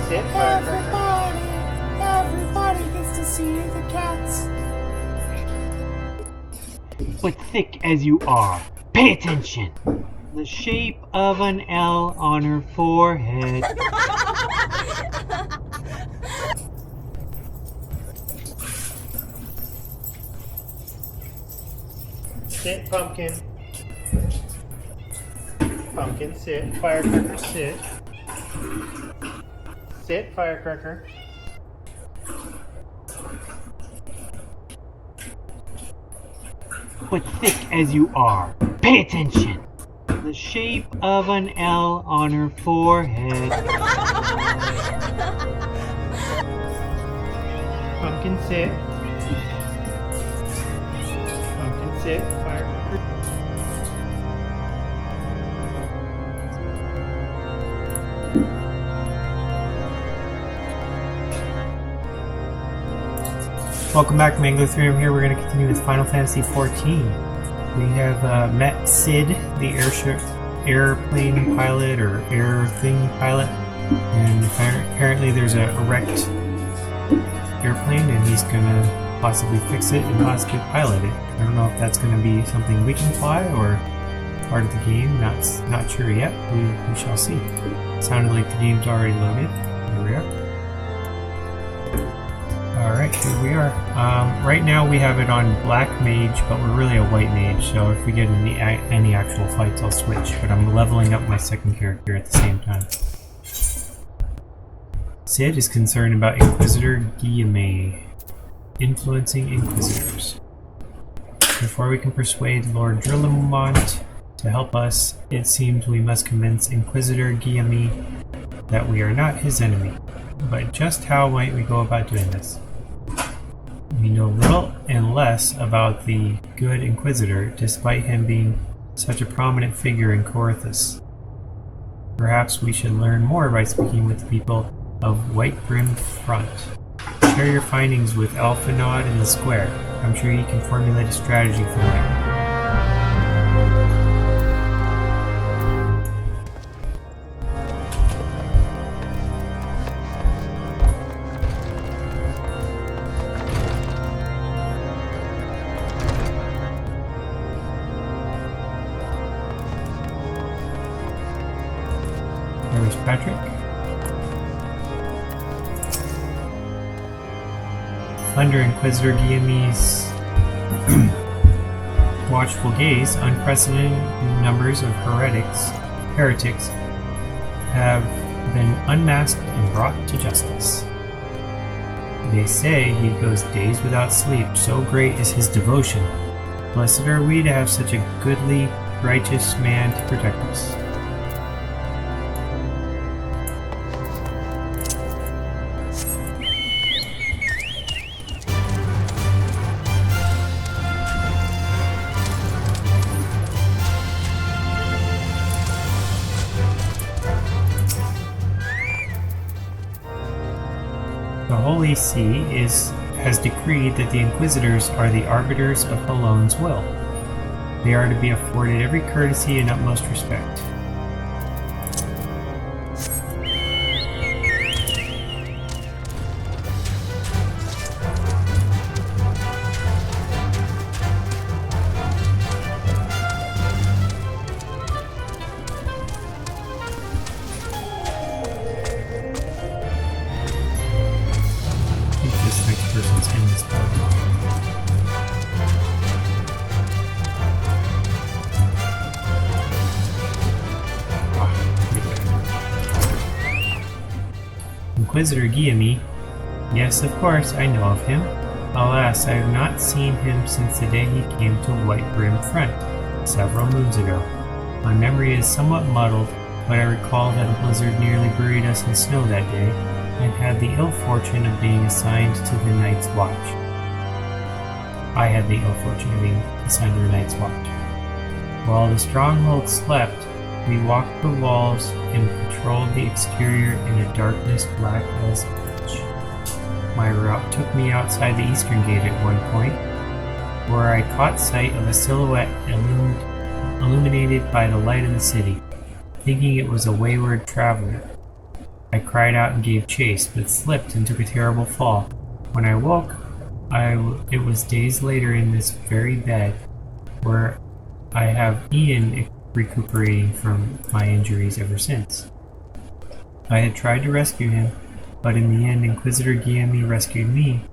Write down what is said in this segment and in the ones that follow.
Sit, Everybody gets to see the cats. But thick as you are, pay attention! The shape of an L on her forehead. Sit, pumpkin. Pumpkin, sit. Firecracker, sit. Sit, firecracker. But thick as you are, pay attention! The shape of an L on her forehead. Pumpkin, sit. Pumpkin, sit. Firecracker. Welcome back, Mangler3. I'm here. We're going to continue with Final Fantasy XIV. We have met Sid, the airplane pilot or air thing pilot, and apparently there's a wrecked airplane, and he's going to possibly fix it and possibly pilot it. I don't know if that's going to be something we can fly or part of the game. Not sure yet. We shall see. Sounded like the game's already loaded. Here we are. Alright, here we are. Right now we have it on Black Mage, but we're really a White Mage, so if we get any actual fights, I'll switch. But I'm leveling up my second character at the same time. Sid is concerned about Inquisitor Guillaume influencing Inquisitors. Before we can persuade Lord Drillamont to help us, it seems we must convince Inquisitor Guillaume that we are not his enemy. But just how might we go about doing this? We know little and less about the good Inquisitor, despite him being such a prominent figure in Corythus. Perhaps we should learn more by speaking with the people of White Brim Front. Share your findings with Alphanod in the Square. I'm sure you can formulate a strategy from there. There's Patrick. Under Inquisitor Guillaume's watchful gaze, unprecedented numbers of heretics have been unmasked and brought to justice. They say he goes days without sleep, so great is his devotion. Blessed are we to have such a goodly, righteous man to protect us. The Holy See has decreed that the Inquisitors are the arbiters of Halone's will. They are to be afforded every courtesy and utmost respect. This next person's in this boat. Inquisitor Guillaume? Yes, of course, I know of him. Alas, I have not seen him since the day he came to White Brim Front, several moons ago. My memory is somewhat muddled, but I recall that a blizzard nearly buried us in snow that day, and had the ill fortune of being assigned to the Night's Watch. I had the ill fortune of being assigned to the Night's Watch. While the stronghold slept, we walked the walls and patrolled the exterior in a darkness black as pitch. My route took me outside the eastern gate at one point, where I caught sight of a silhouette illuminated by the light of the city, thinking it was a wayward traveler. I cried out and gave chase, but slipped and took a terrible fall. When I woke, it was days later in this very bed where I have Ian recuperating from my injuries ever since. I had tried to rescue him, but in the end Inquisitor Guillaume rescued me,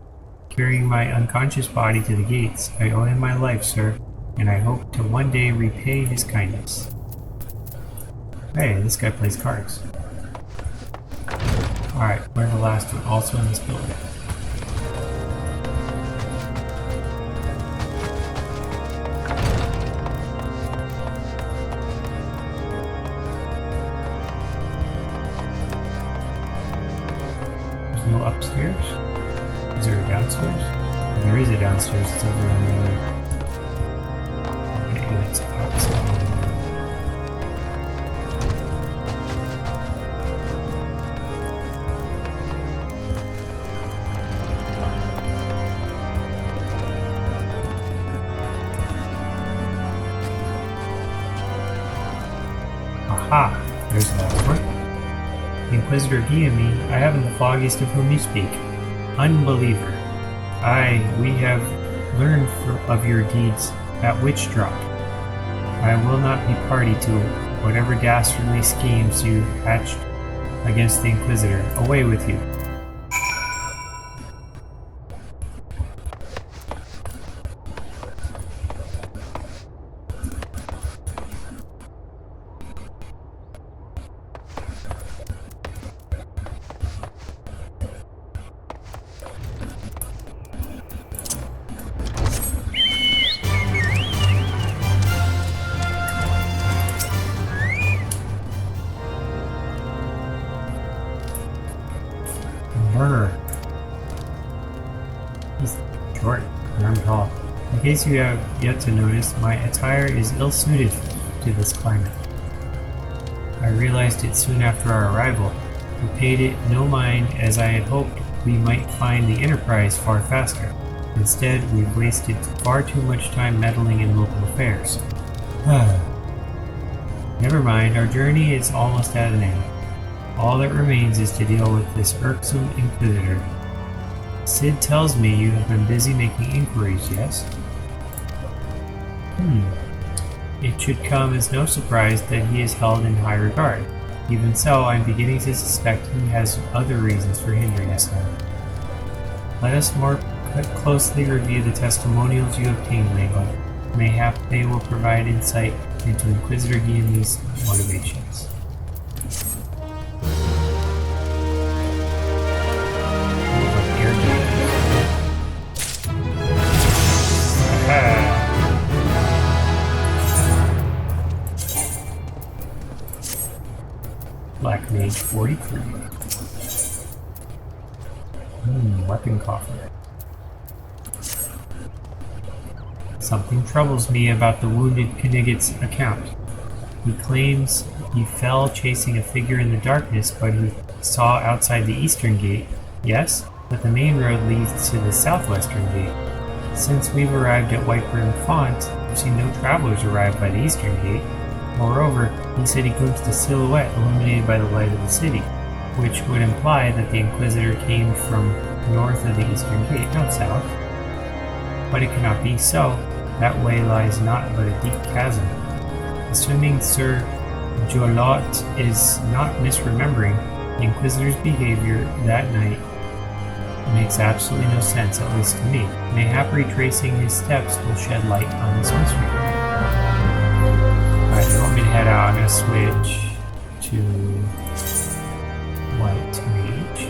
carrying my unconscious body to the gates. I owe him my life, sir, and I hope to one day repay his kindness. Hey, this guy plays cards. Alright, where's the last one? Also in this building. There's no upstairs? Is there a downstairs? There is a downstairs, it's over on the other. Okay, that's outside. Aha! There's the last one. Inquisitor Guillaume, I haven't the foggiest of whom you speak. Unbeliever. We have learned of your deeds at Witchdrop. I will not be party to whatever dastardly schemes you hatched against the Inquisitor. Away with you. Brr. He's short, and I'm tall. In case you have yet to notice, my attire is ill-suited to this climate. I realized it soon after our arrival. We paid it no mind, as I had hoped we might find the Enterprise far faster. Instead, we've wasted far too much time meddling in local affairs. Never mind, our journey is almost at an end. All that remains is to deal with this irksome Inquisitor. Sid tells me you have been busy making inquiries, yes? It should come as no surprise that he is held in high regard. Even so, I'm beginning to suspect he has other reasons for hindering us now. Let us more closely review the testimonials you obtained, Layla. Mayhap they will provide insight into Inquisitor Guillaume's motivations. Black Mage 43. Weapon coffer. Something troubles me about the wounded Knigget's account. He claims he fell chasing a figure in the darkness, but he saw outside the eastern gate. Yes, but the main road leads to the southwestern gate. Since we've arrived at White Brim Font, we've seen no travelers arrive by the eastern gate. Moreover, he said he glimpsed a silhouette illuminated by the light of the city, which would imply that the Inquisitor came from north of the eastern gate, not south. But it cannot be so. That way lies naught but a deep chasm. Assuming Sir Jolot is not misremembering, the Inquisitor's behavior that night makes absolutely no sense, at least to me. Mayhap retracing his steps will shed light on this mystery. Alright, you want me to head out? I'm going to switch to White Mage.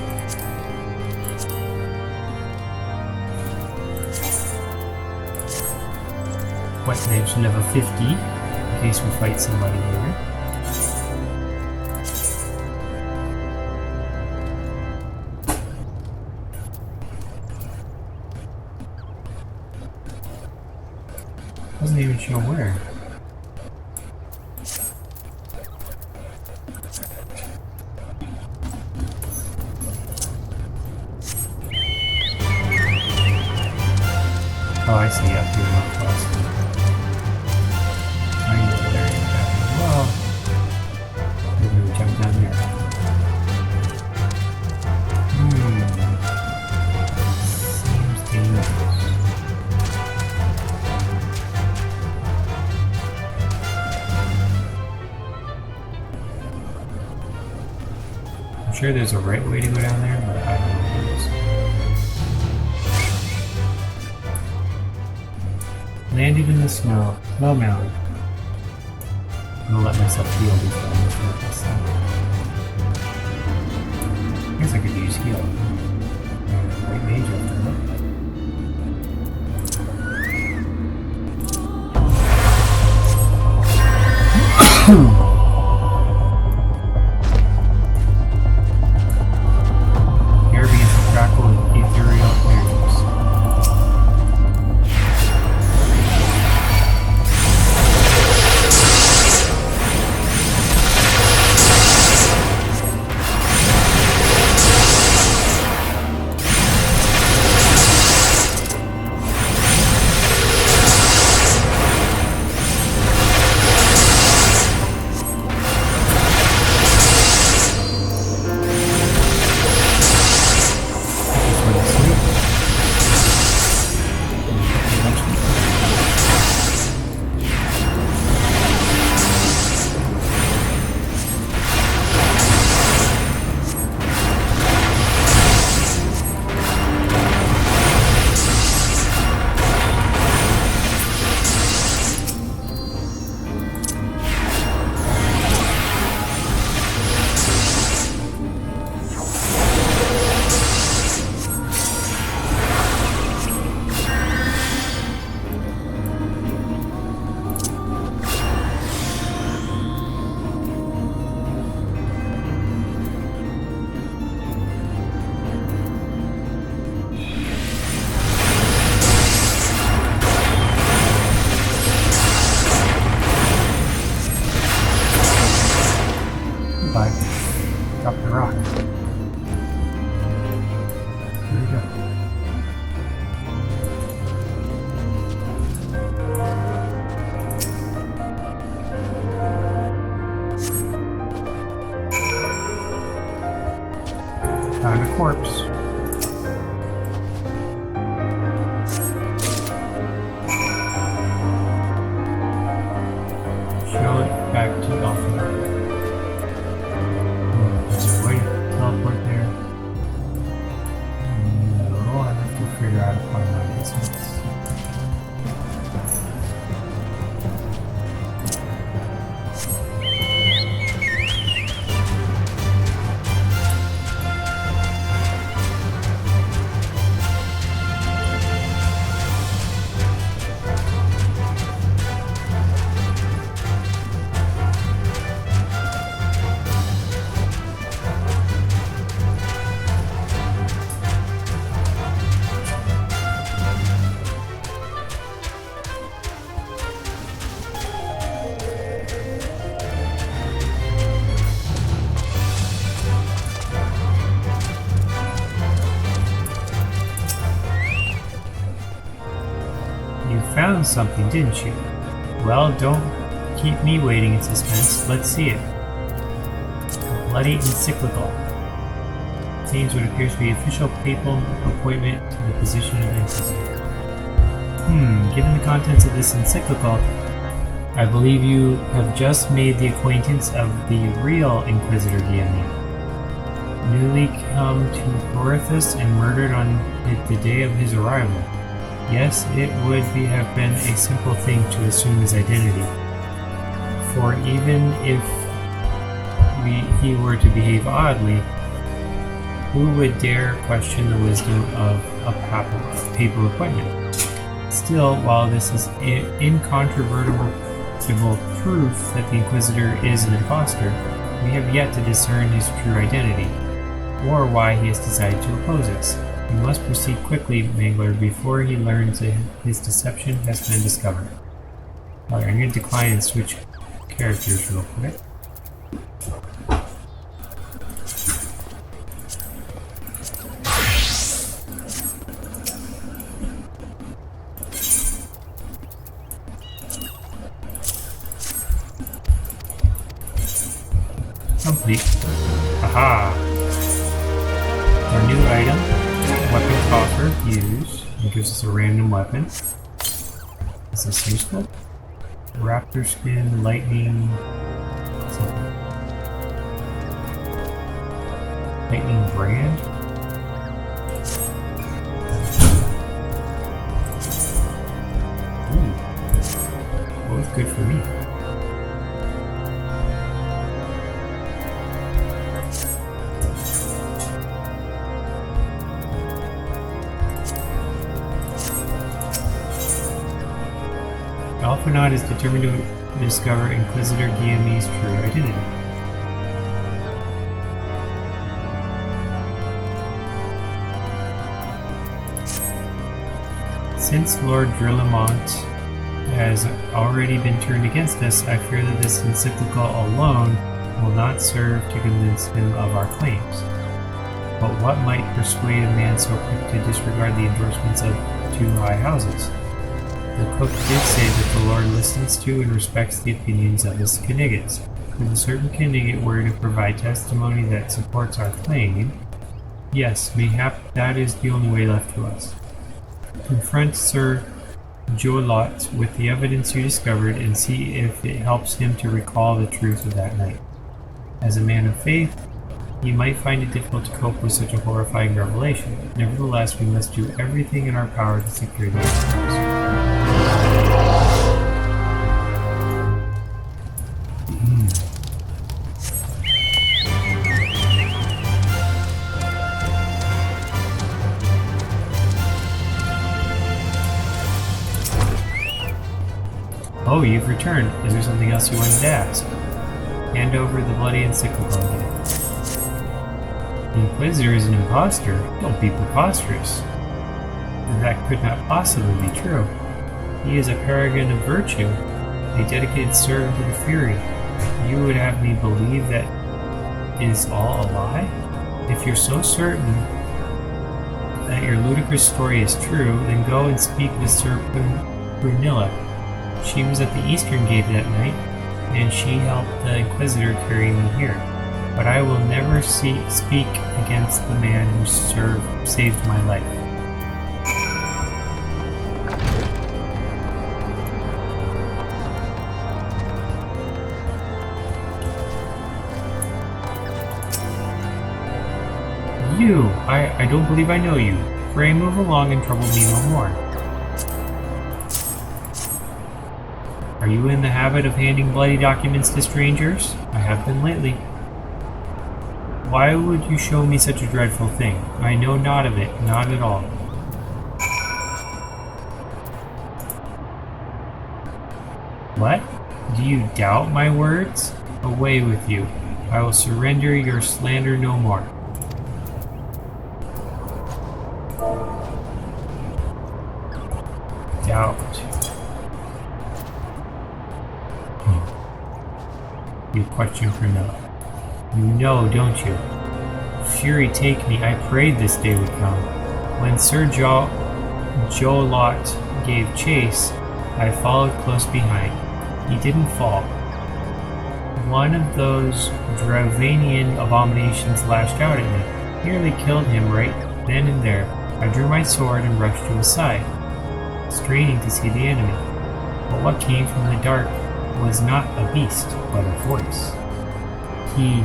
White Mage level 50, in case we fight somebody here. Doesn't even show where. Oh, I see, up here, not close. I know there you go. Well, maybe we jump down there. sure there's a right way to go down there, but I don't know if it is. Landed in the snow. Snow mound. I'm gonna let myself heal before I move this side. I guess I could use heal. White mage up there. Air begins to crackle with ethereal flames. Drop the rock. Here we go. Found a corpse. Show it back to Alpha. Teleport there. No, I have to figure out how to find my business. You found something, didn't you? Well, don't keep me waiting in suspense. Let's see it. A bloody encyclical. Contains what appears to be official papal appointment to the position of Inquisitor. Given the contents of this encyclical, I believe you have just made the acquaintance of the real Inquisitor Guillermo. Newly come to Corinthus and murdered on the day of his arrival. Yes, it would have been a simple thing to assume his identity. For even if he were to behave oddly, who would dare question the wisdom of a papal appointment? Still, while this is incontrovertible proof that the Inquisitor is an impostor, we have yet to discern his true identity, or why he has decided to oppose us. We must proceed quickly, Mangler, before he learns that his deception has been discovered. Alright, I'm going to decline and switch characters real quick. Complete. Aha! Our new item. Weapon coffer, use. It gives us a random weapon. Is this useful? Raptor skin, lightning, something. lightning brand? Ooh. Both good for me. Alphanaud is determined to discover Inquisitor Guillemy's true identity. Since Lord Drillamont has already been turned against us, I fear that this encyclical alone will not serve to convince him of our claims. But what might persuade a man so quick to disregard the endorsements of two high houses? The cook did say that the Lord listens to and respects the opinions of his Kniggets. If a certain Knigget were to provide testimony that supports our claim, yes, mayhap that is the only way left to us. Confront Sir Jolot with the evidence you discovered and see if it helps him to recall the truth of that night. As a man of faith, he might find it difficult to cope with such a horrifying revelation. Nevertheless, we must do everything in our power to secure the answers. Oh, you've returned. Is there something else you wanted to ask? Hand over the bloody encyclical again. The Inquisitor is an impostor. Don't be preposterous. That could not possibly be true. He is a paragon of virtue, a dedicated servant to the Fury. You would have me believe that is all a lie? If you're so certain that your ludicrous story is true, then go and speak with Sir Brunilla. She was at the Eastern Gate that night, and she helped the Inquisitor carry me here. But I will never speak against the man who saved my life. You! I don't believe I know you. Pray move along and trouble me no more. Are you in the habit of handing bloody documents to strangers? I have been lately. Why would you show me such a dreadful thing? I know not of it, not at all. What? Do you doubt my words? Away with you. I will surrender your slander no more. Doubt. You question Prunella. You know, don't you? Fury take me, I prayed this day would come. When Sir Jolot gave chase, I followed close behind. He didn't fall. One of those Dravanian abominations lashed out at me, nearly killed him right then and there. I drew my sword and rushed to his side, straining to see the enemy. But what came from the dark was not a beast, but a voice. He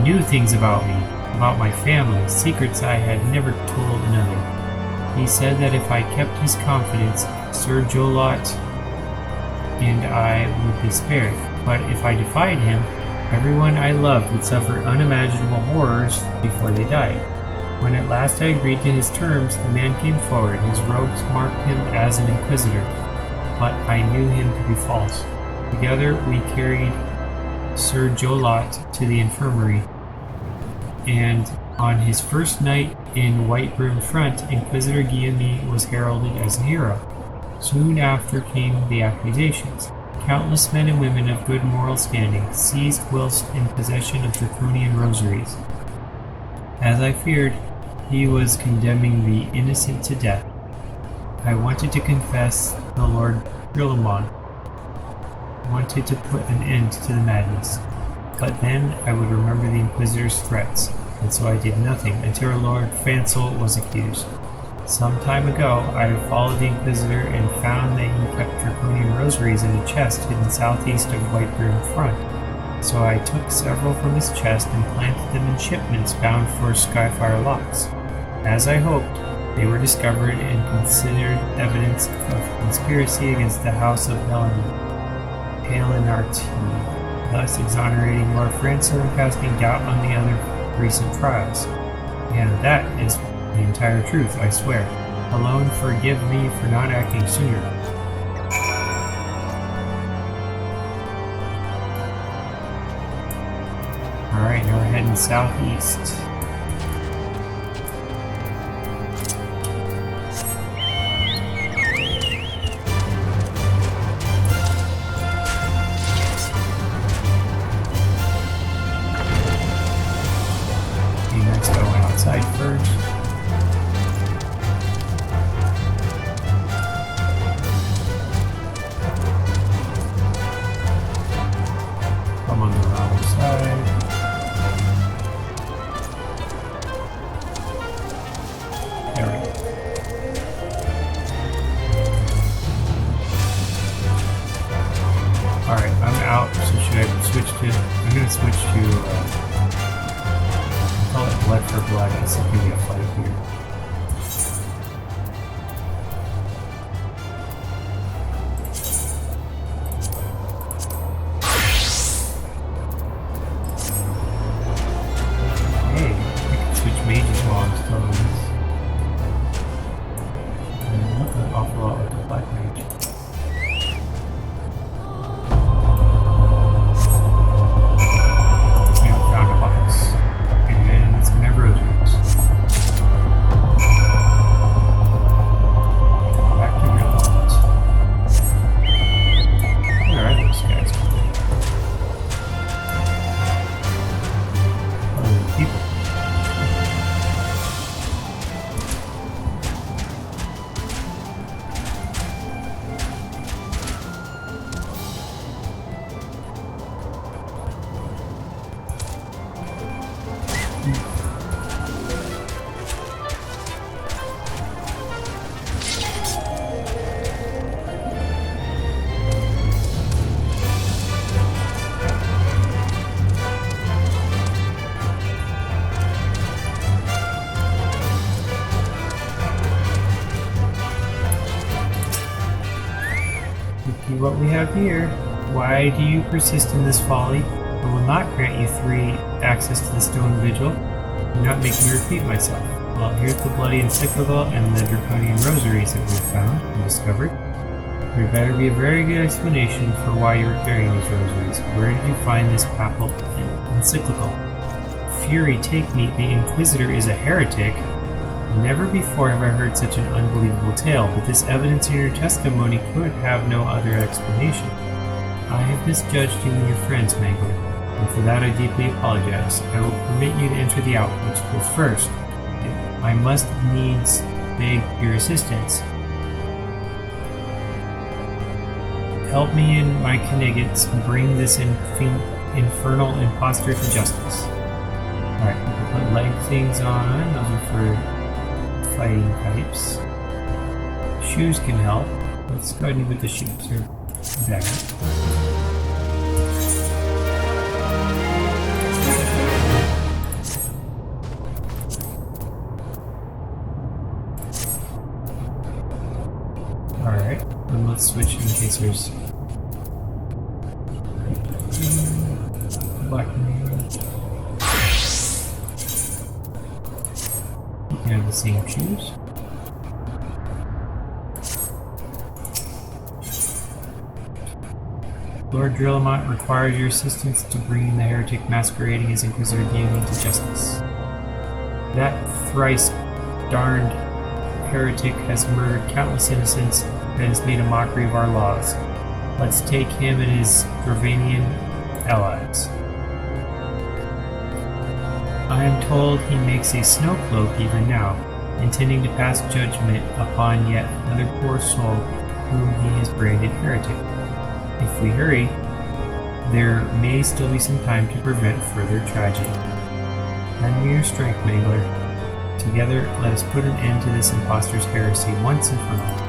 knew things about me, about my family, secrets I had never told another. He said that if I kept his confidence, Sir Jolot and I would be spared. But if I defied him, everyone I loved would suffer unimaginable horrors before they died. When at last I agreed to his terms, the man came forward. His robes marked him as an inquisitor, but I knew him to be false. Together we carried Sir Jolot to the infirmary, and on his first night in White Broom Front, Inquisitor Guillemy was heralded as a hero. Soon after came the accusations. Countless men and women of good moral standing seized whilst in possession of draconian rosaries. As I feared, he was condemning the innocent to death. I wanted to confess the Lord Drillamont, wanted to put an end to the madness, but then I would remember the Inquisitor's threats, and so I did nothing until Lord Fansel was accused. Some time ago, I followed the Inquisitor and found that he kept draconian rosaries in a chest hidden southeast of White Broom Front. So I took several from his chest and planted them in shipments bound for Skyfire locks. As I hoped, they were discovered and considered evidence of conspiracy against the House of Palinarti, thus exonerating Lord Franco and casting doubt on the other recent trials. And that is the entire truth, I swear. Alone, forgive me for not acting sooner. Alright, now we're heading southeast. Be nice to go outside first. I'm on the wrong side. There we go. Alright, I'm out, so should I switch to... I'm gonna switch to, call it blood for blood. I guess I'll give you a fight here. Hey, I can switch mages while I'm still on this. Look an awful lot like a black mage. I found a box. And some rosaries. Back to your thoughts. Where are those guys? Oh, people. See what we have here. Why do you persist in this folly? I will not grant you access to the stone vigil. Do not make me repeat myself. Well, here's the bloody encyclical and the draconian rosaries that we've found and discovered. There better be a very good explanation for why you were carrying these rosaries. Where did you find this papal encyclical? Fury take me, the Inquisitor is a heretic. Never before have I heard such an unbelievable tale, but this evidence in your testimony could have no other explanation. I have misjudged you and your friends, Mangler, and for that I deeply apologize. I will permit you to enter the outpost, but first, I must needs beg your assistance. Help me and my Knigets bring this infernal impostor to justice. Alright, we can put leg things on. Those are for fighting types. Shoes can help. Let's go ahead and put the shoes. They're better. Alright, and let's switch in case there's black man. You can have the same shoes. Lord Drillamont requires your assistance to bring the heretic masquerading as Inquisitor Guillaume to justice. That thrice darned heretic has murdered countless innocents and has made a mockery of our laws. Let's take him and his Dravanian allies. I am told he makes a snow cloak even now, intending to pass judgment upon yet another poor soul whom he has branded heretic. If we hurry, there may still be some time to prevent further tragedy. Lend me your strength, Mangler. Together, let us put an end to this impostor's heresy once and for all.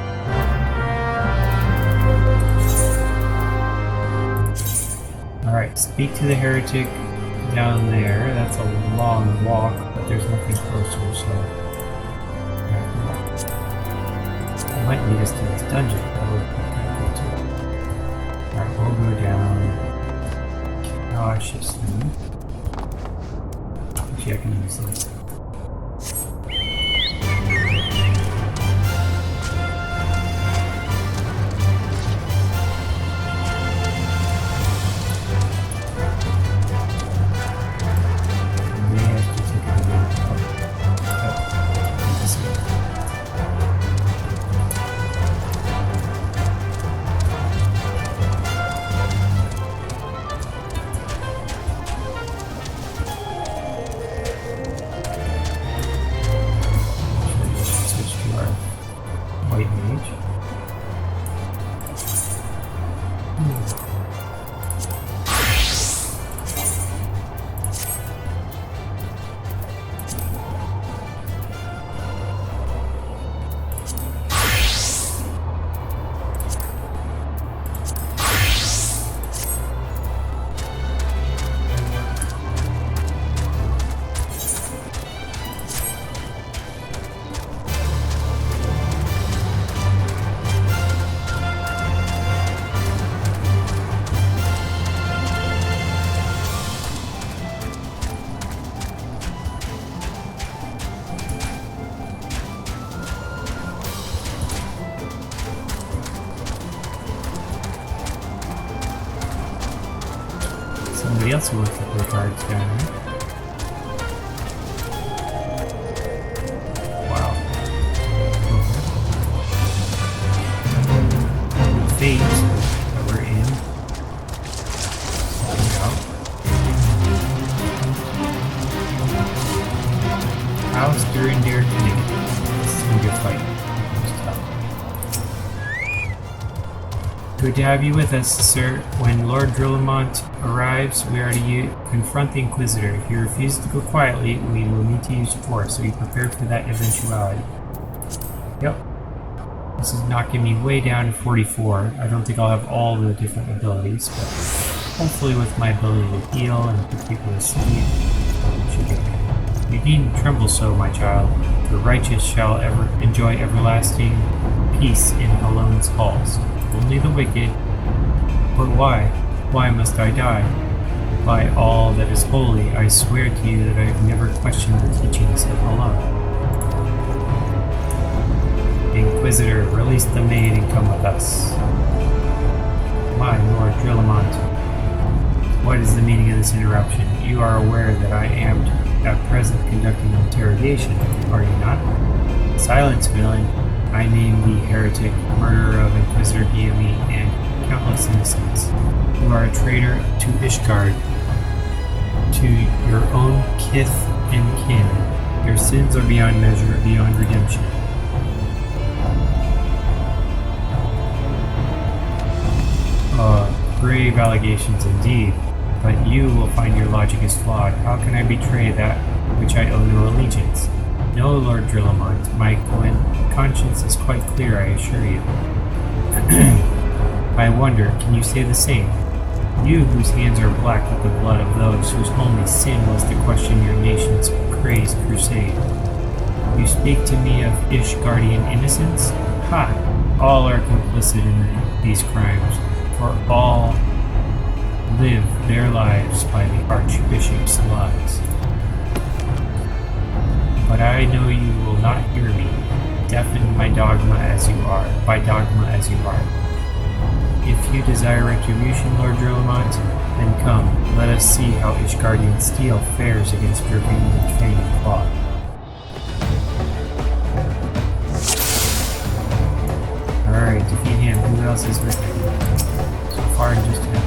Alright, speak to the heretic down there. That's a long walk, but there's nothing closer, so I have to walk. It might lead us to this dungeon. That would be kind of cool too. Alright, we'll go down cautiously. Actually, I can use this. Somebody else will look at their cards down here. Wow. The fate that we're in. House during their Connecticut. This is gonna be a fight. Good to have you with us, sir. When Lord Drillamont arrives, we are to confront the Inquisitor. If he refuses to go quietly, we will need to use force, so be prepared for that eventuality. Yep. This is knocking me way down to 44. I don't think I'll have all the different abilities, but hopefully with my ability to heal and put people to sleep, it should be okay. You needn't tremble so, my child. The righteous shall ever enjoy everlasting peace in Alone's halls. Only the wicked. But why? Why must I die? By all that is holy, I swear to you that I have never questioned the teachings of Alone. Inquisitor, release the maid and come with us. My Lord Drillamont, what is the meaning of this interruption? You are aware that I am at present conducting an interrogation, are you not? Silence, villain. I name the heretic, murderer of Inquisitor Guillaume and countless innocents. You are a traitor to Ishgard, to your own kith and kin. Your sins are beyond measure, beyond redemption. Grave allegations indeed, but you will find your logic is flawed. How can I betray that which I owe no allegiance? No, Lord Drillamont, my conscience is quite clear, I assure you. I wonder, can you say the same? You whose hands are black with the blood of those whose only sin was to question your nation's crazed crusade. You speak to me of Ishgardian innocence? Ha! All are complicit in these crimes, for all live their lives by the Archbishop's lies. But I know you will not hear me, deafened by dogma as you are. If you desire retribution, Lord Drillamont, then come, let us see how Ishgardian steel fares against your and fang and claw. Alright, defeat him. Who else is with him? So far, just him.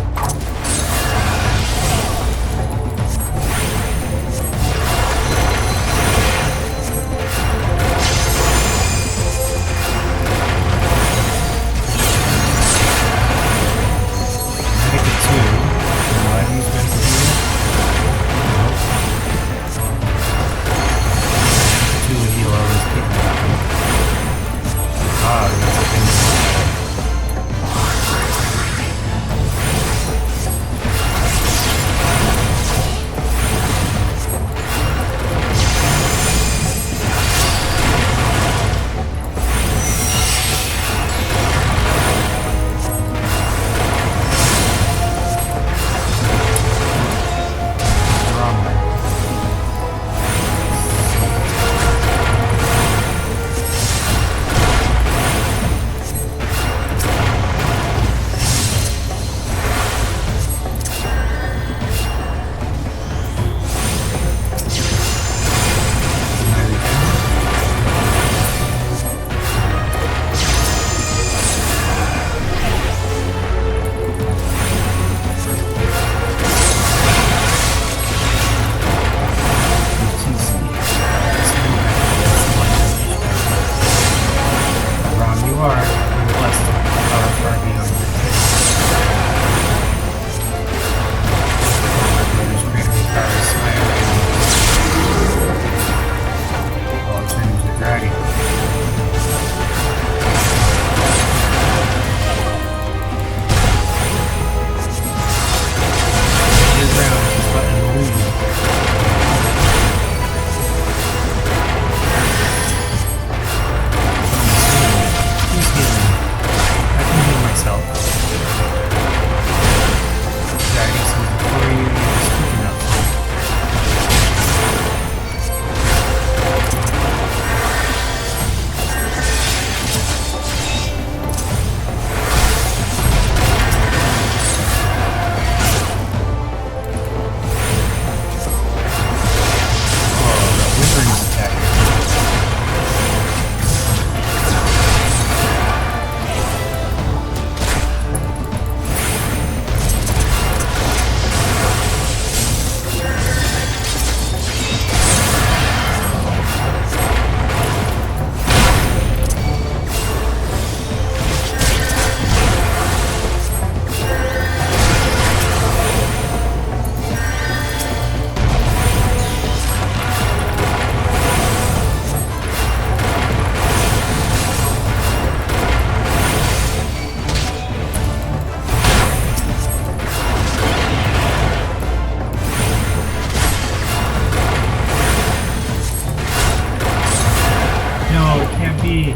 No, it can't be. I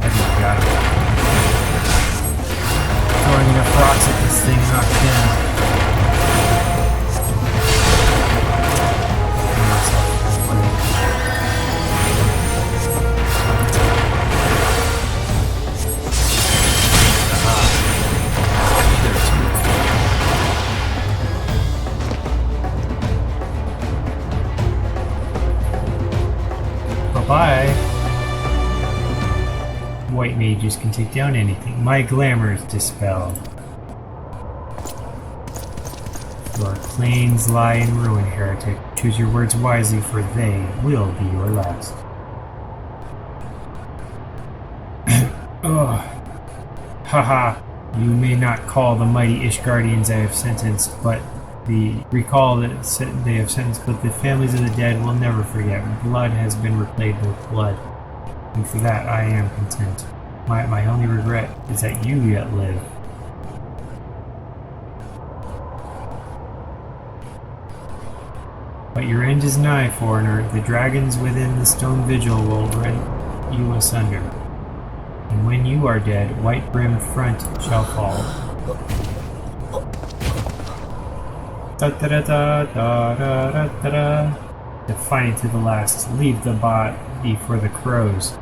just got it. Throwing enough rocks at this thing, knock it down. Bye-bye. White mages can take down anything. My glamour is dispelled. Your claims lie in ruin, heretic. Choose your words wisely, for they will be your last. Ugh. Haha. You may not call the mighty Ishgardians I have sentenced, but the families of the dead will never forget. Blood has been repaid with blood, and for that I am content. My only regret is that you yet live. But your end is nigh, foreigner. The dragons within the stone vigil will rend you asunder. And when you are dead, white-brimmed front shall fall. Defiant to the last, leave the body for the crows.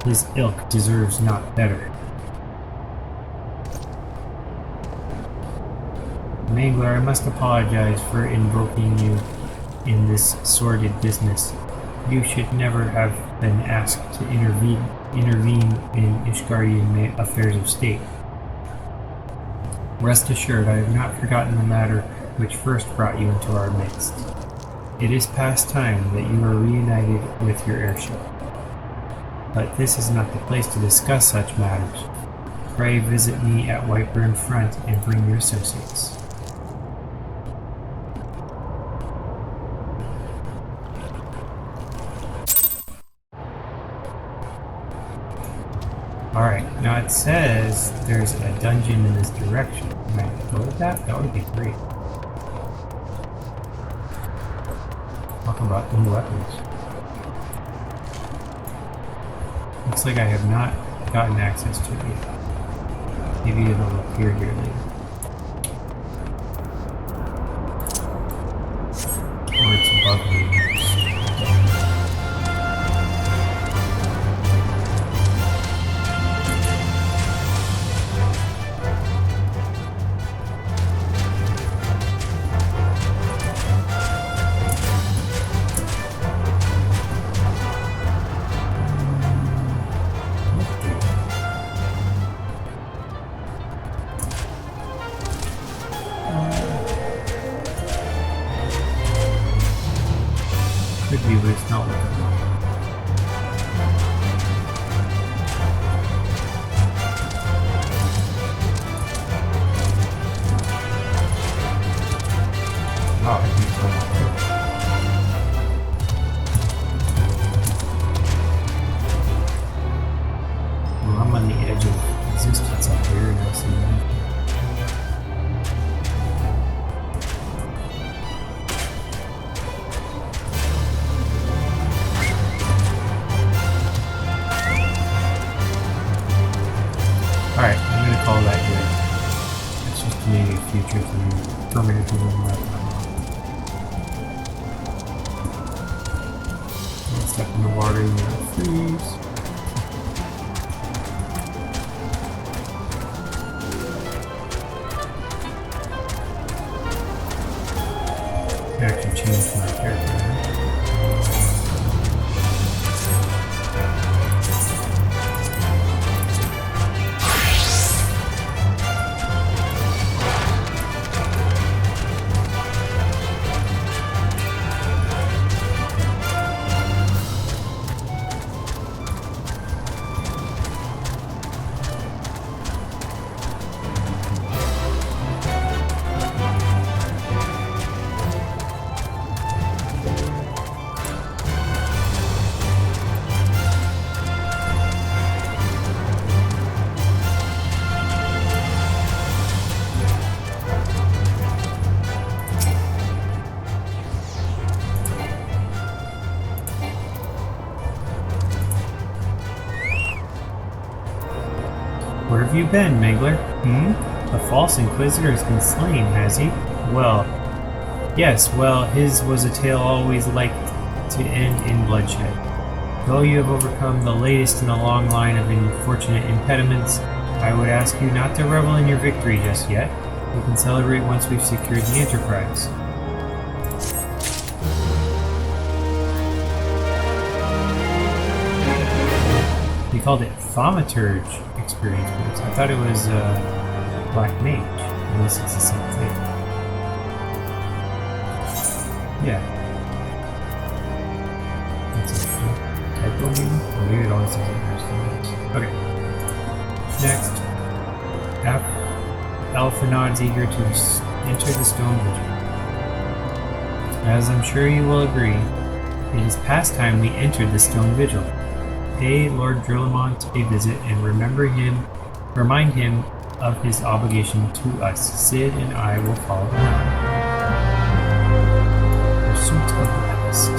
His ilk deserves not better. Mangler, I must apologize for invoking you in this sordid business. You should never have been asked to intervene in Ishgardian affairs of state. Rest assured, I have not forgotten the matter which first brought you into our midst. It is past time that you are reunited with your airship. But this is not the place to discuss such matters. Pray visit me at Whitebrim Front and bring your associates. Alright, now it says there's a dungeon in this direction. Can I go with that? That would be great. Talk about new weapons. Looks like I have not gotten access to it yet. Maybe it'll appear here later. Or it's above me. Could be, but it's not looking like. Oh, I think so. Well, I'm on the edge of existence up here, and I see that. Alright, I'm gonna call that good. It's just maybe a future thing. Permanent to them right now. Step in the water, you're gonna freeze. I actually changed my character. Where have you been, Mangler? The false Inquisitor has been slain, has he? Well, yes, his was a tale always liked to end in bloodshed. Though you have overcome the latest in a long line of unfortunate impediments, I would ask you not to revel in your victory just yet. We can celebrate once we've secured the Enterprise. They called it Thaumaturge experience points. I thought it was Black Mage, unless it's the same thing. Yeah. That's a typo maybe? Or maybe it always says it. Okay. Next. Alphinaud's eager to enter the Stone Vigil. As I'm sure you will agree, it is past time we entered the Stone Vigil. Pay Lord Drillamont a visit and remind him of his obligation to us. Sid and I will follow him. Pursuit of the past.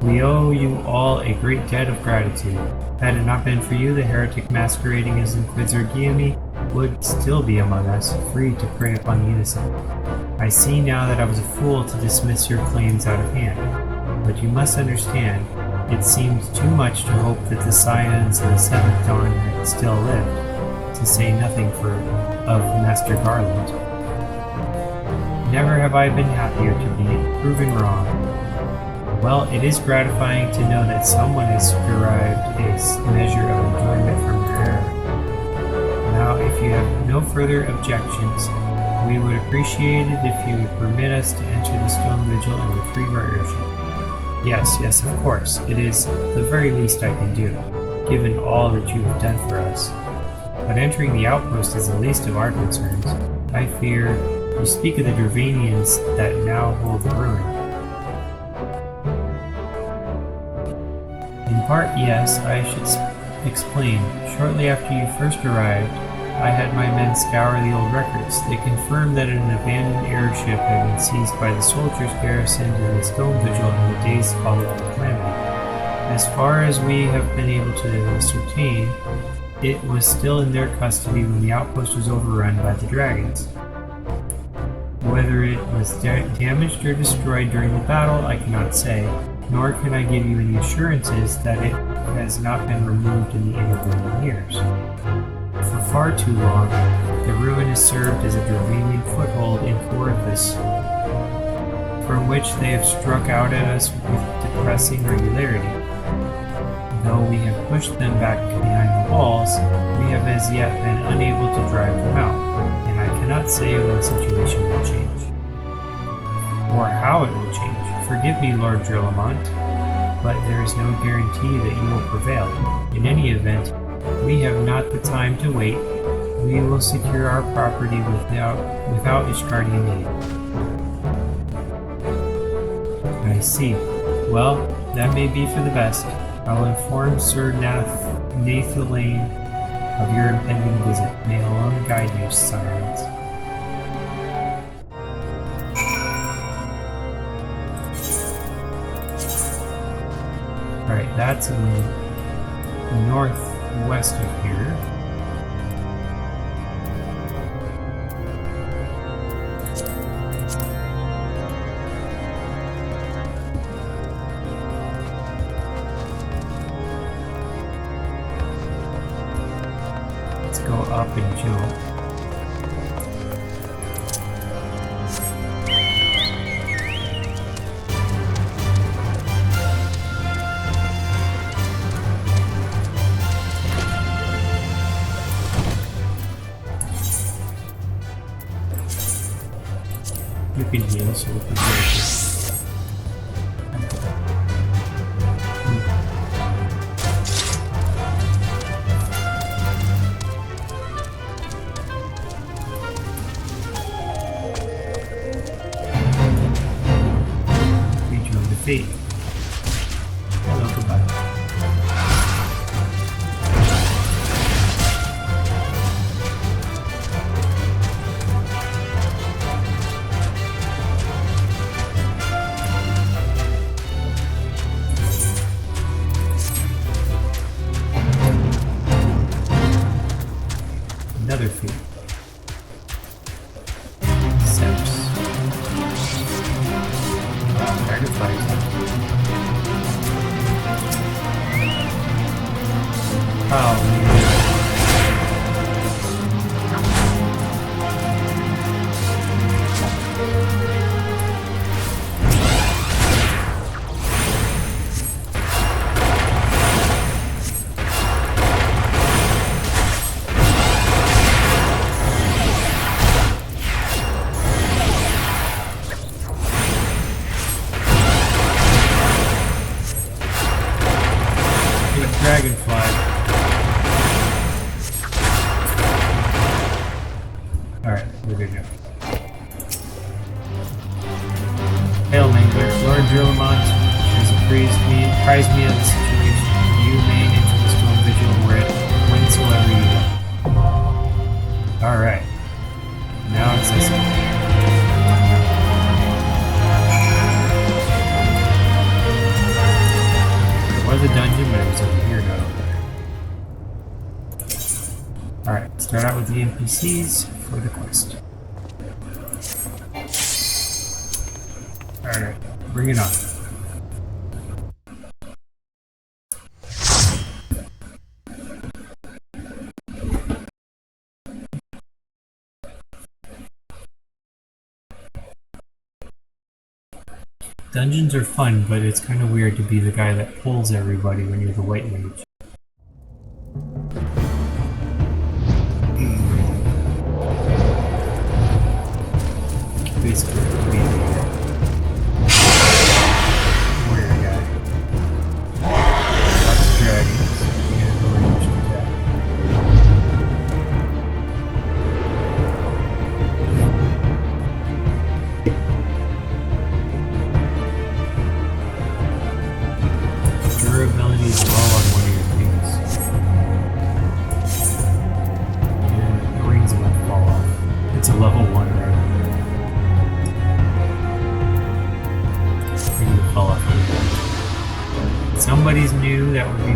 We owe you all a great debt of gratitude. Had it not been for you, the heretic masquerading as Inquisitor Guillaume would still be among us, free to prey upon the innocent. I see now that I was a fool to dismiss your claims out of hand. But you must understand, it seemed too much to hope that the Scions of the Seventh Dawn had still lived, to say nothing of Master Garland. Never have I been happier to be proven wrong. Well, it is gratifying to know that someone has derived a measure of enjoyment from your error. Now, if you have no further objections, we would appreciate it if you would permit us to enter the Stone Vigil and retrieve our airship. Yes, of course. It is the very least I can do, given all that you have done for us. But entering the outpost is the least of our concerns. I fear you speak of the Dravanians that now hold the ruin. In part, yes, I should explain. Shortly after you first arrived, I had my men scour the old records. They confirmed that an abandoned airship had been seized by the soldiers garrisoned in the Stone Vigil in the days following the calamity. As far as we have been able to ascertain, it was still in their custody when the outpost was overrun by the dragons. Whether it was damaged or destroyed during the battle, I cannot say, nor can I give you any assurances that it has not been removed in the intervening years. For far too long, the ruin has served as a Dravanian foothold in Corythus, from which they have struck out at us with depressing regularity. Though we have pushed them back behind the walls, we have as yet been unable to drive them out, and I cannot say when the situation will change. Or how it will change. Forgive me, Lord Drillamont, but there is no guarantee that you will prevail. In any event, we have not the time to wait. We will secure our property without Ishgardian aid. I see. Well, that may be for the best. I will inform Sir Nathalane of your impending visit. May alone guide you, sirens. Alright, that's in the northwest of here. Let's go up and jump. You can heal, so we can do this. other feet. Steps. Dragonflies. Oh man. Dragonfly. Alright, we're good now. Hail, Mangler. Lord Drillamont has apprised me of the situation. You may enter the storm vigil whensoever you will. Alright. Now accessible. There was a dungeon, but it was over here, not over there. Alright, start out with the NPCs for the quest. Alright, bring it on. Dungeons are fun, but it's kind of weird to be the guy that pulls everybody when you're the white mage. Basically, warrior guy. Lots of dragons. Yeah, the ranged attack. Durability is low on one of your things. Yeah, the rings might fall off. It's a level 1 ring. Ring will fall off. Somebody's new, that would be me.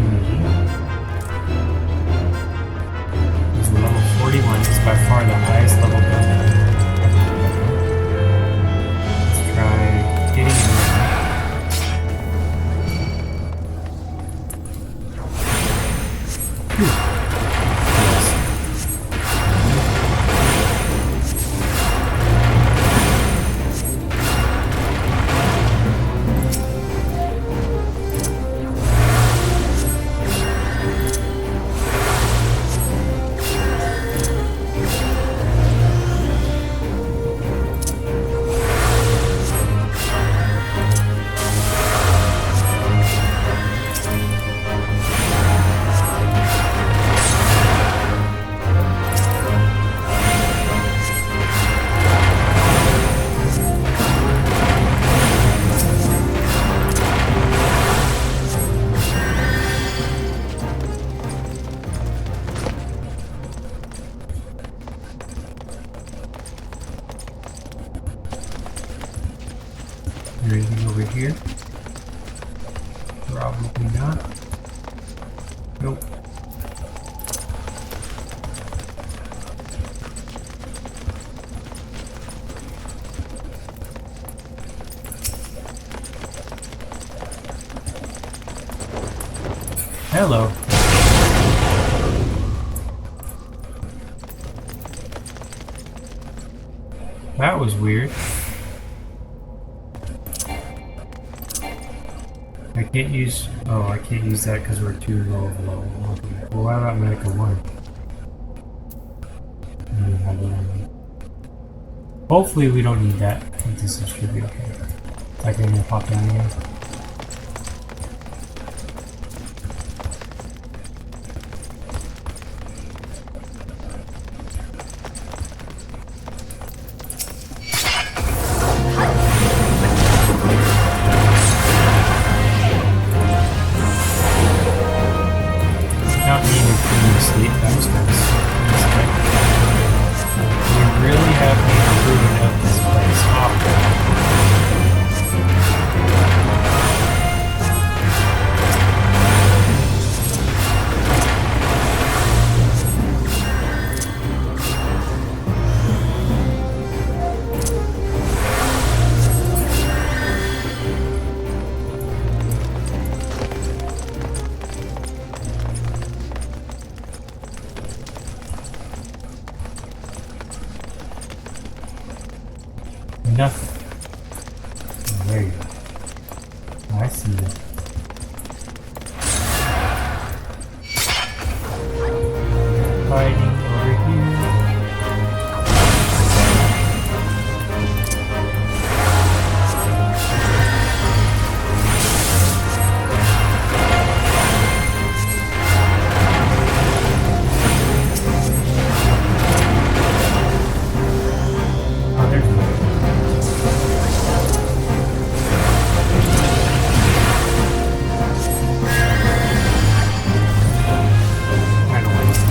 This is level 41. It's by far the highest level building. Let's try hitting him. Anything over here? Probably not. Nope. Hello. That was weird. I can't use... Oh, I can't use that because we're too low of level. Okay. Well, what about Medical 1? Hopefully we don't need that. I think this should be okay. Is that going to pop in here? nothing. Oh, there you go. Oh, I see them. Fighting over here. Oh, there's one. I don't want to.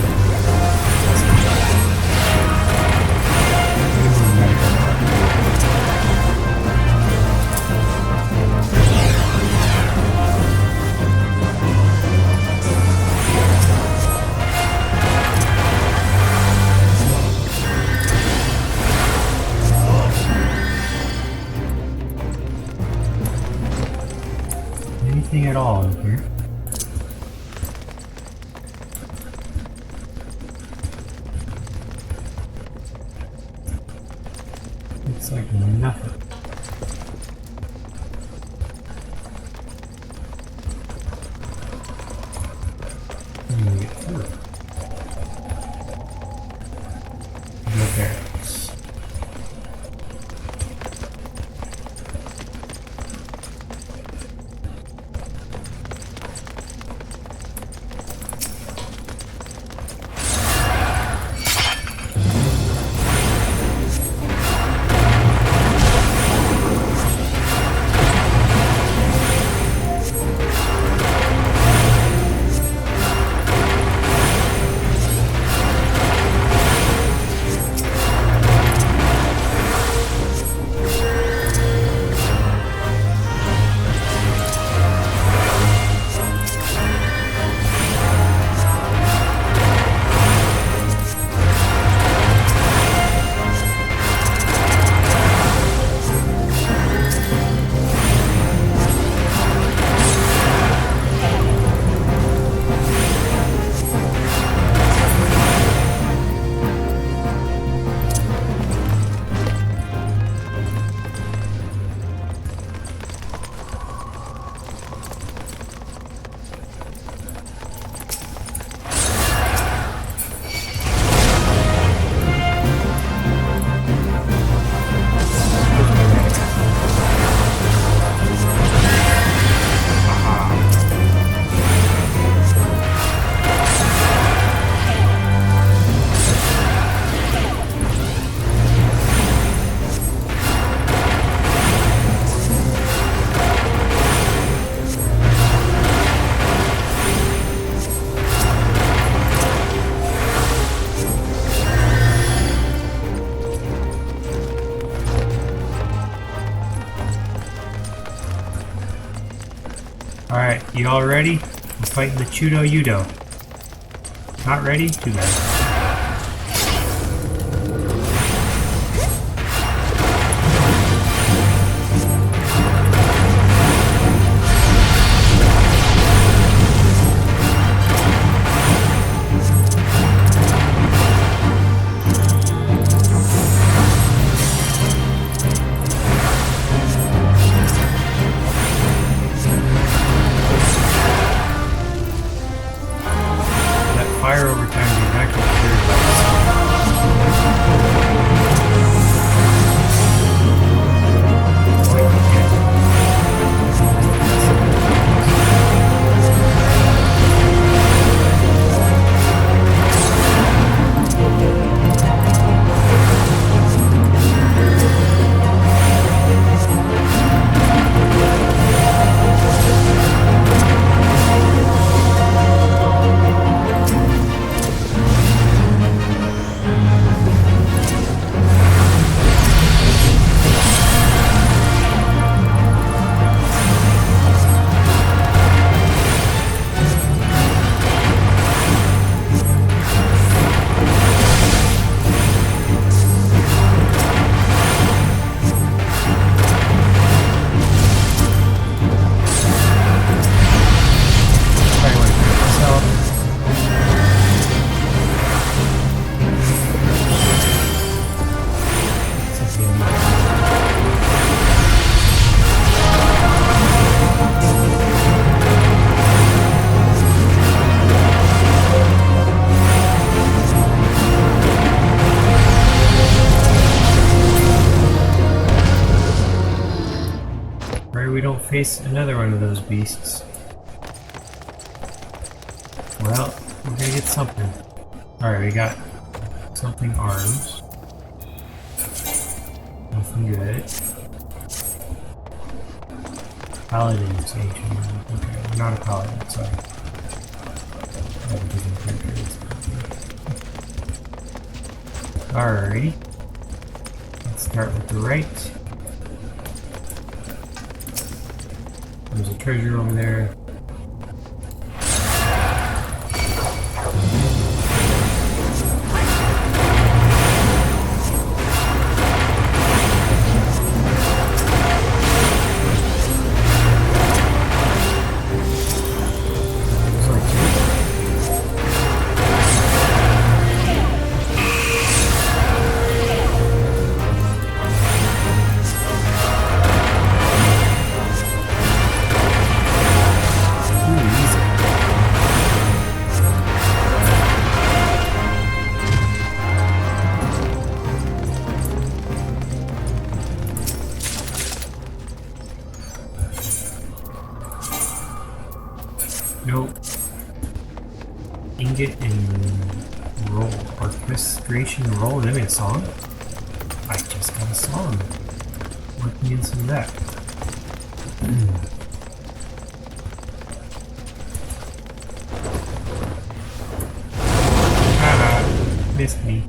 Anything at all in here? Looks like nothing. I'm gonna get through it. No barrels. Alright, you all ready? We're fighting the Chudo Yudo. Not ready? Too bad. Fire over time to evacuate. face another one of those beasts. Well, we're gonna get something. Alright, we got something arms. Nothing good. Paladin station. Okay, we're not a paladin, sorry. Alrighty. Let's start with the right. There's a treasure over there. Nope. Ingot and roll. Orchestration roll. Did I make a song? I just got a song. What can you get some of that? Haha. Missed me.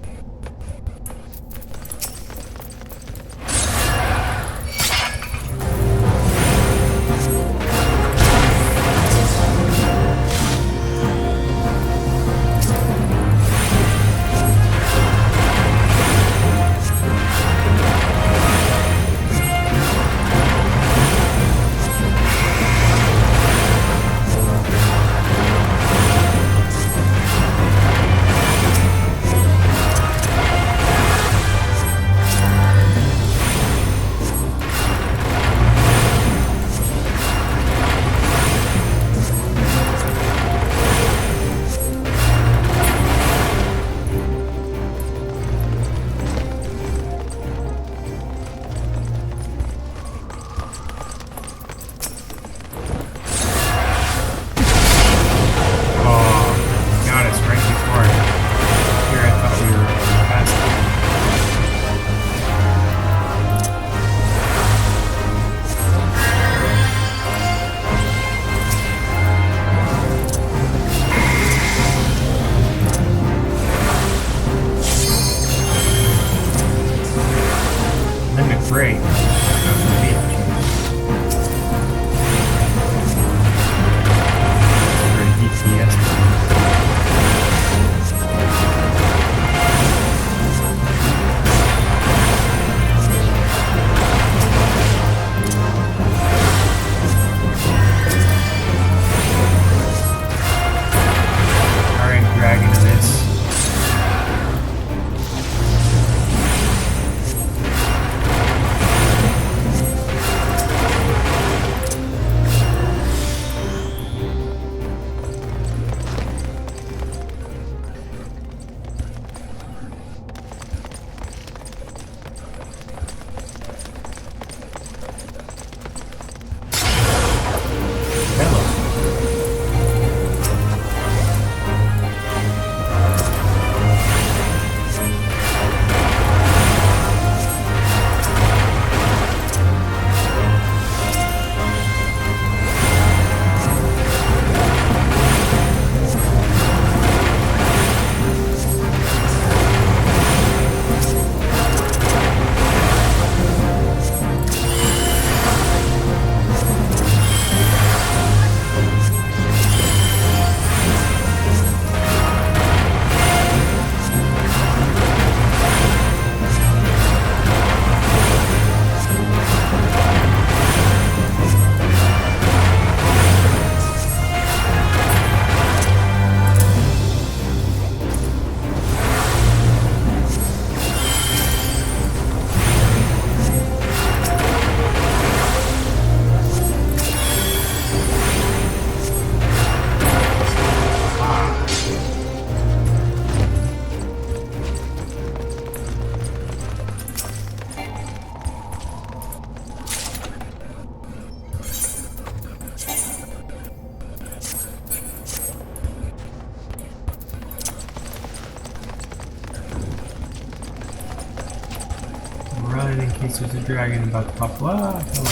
run in case there's a dragon about to pop. Ah, hello.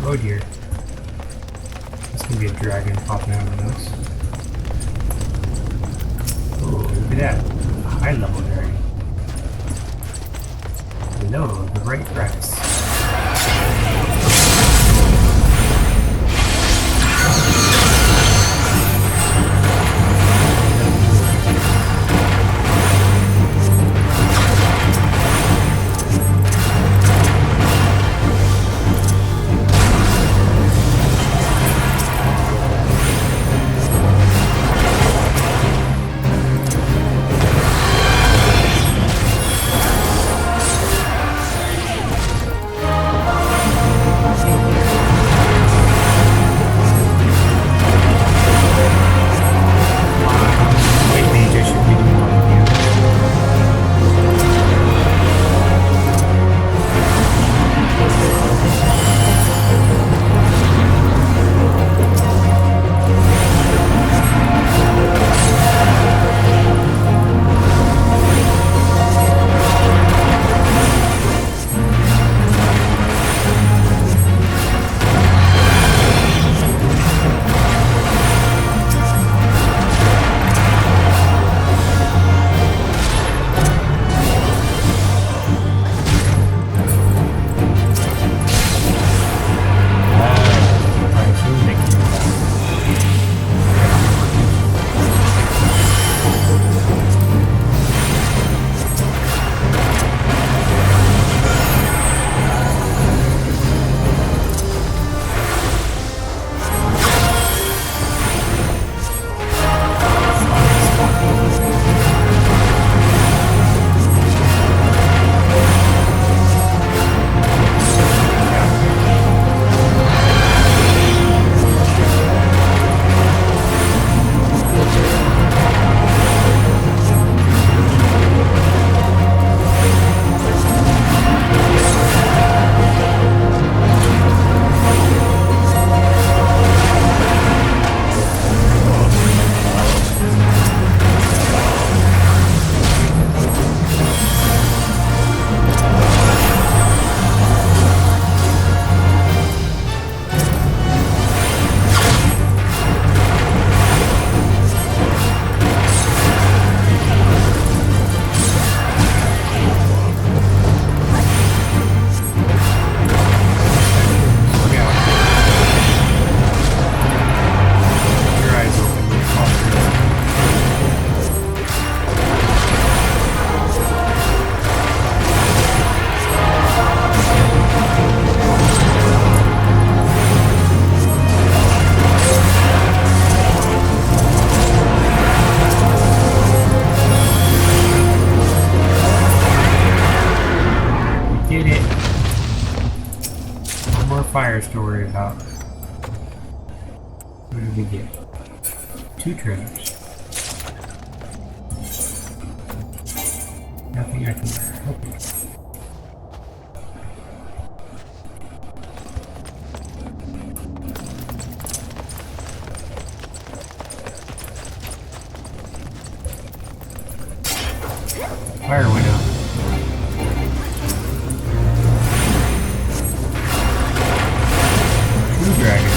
Oh dear. There's gonna be a dragon popping out of those. Oh, look at that. A high level dragon. Hello, the right Rex. Fires to worry about. What did we get? 2 treasures. Nothing I can help you. Fire went out. Dragon.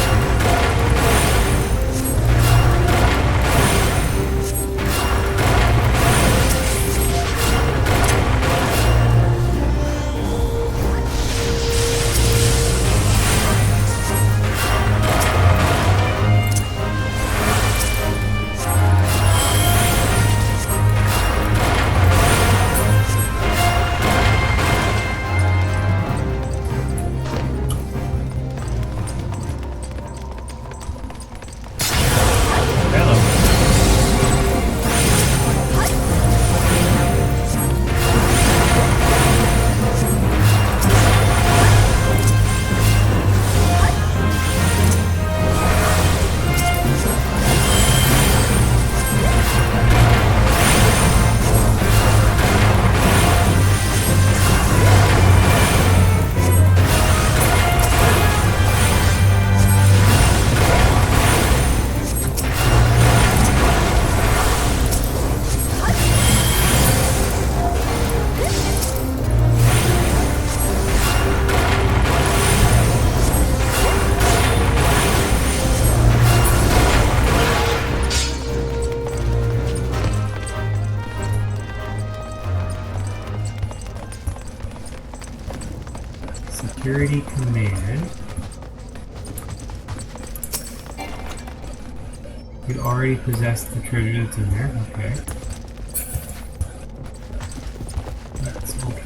security command. You already possess the treasure that's in there. Okay. That's okay.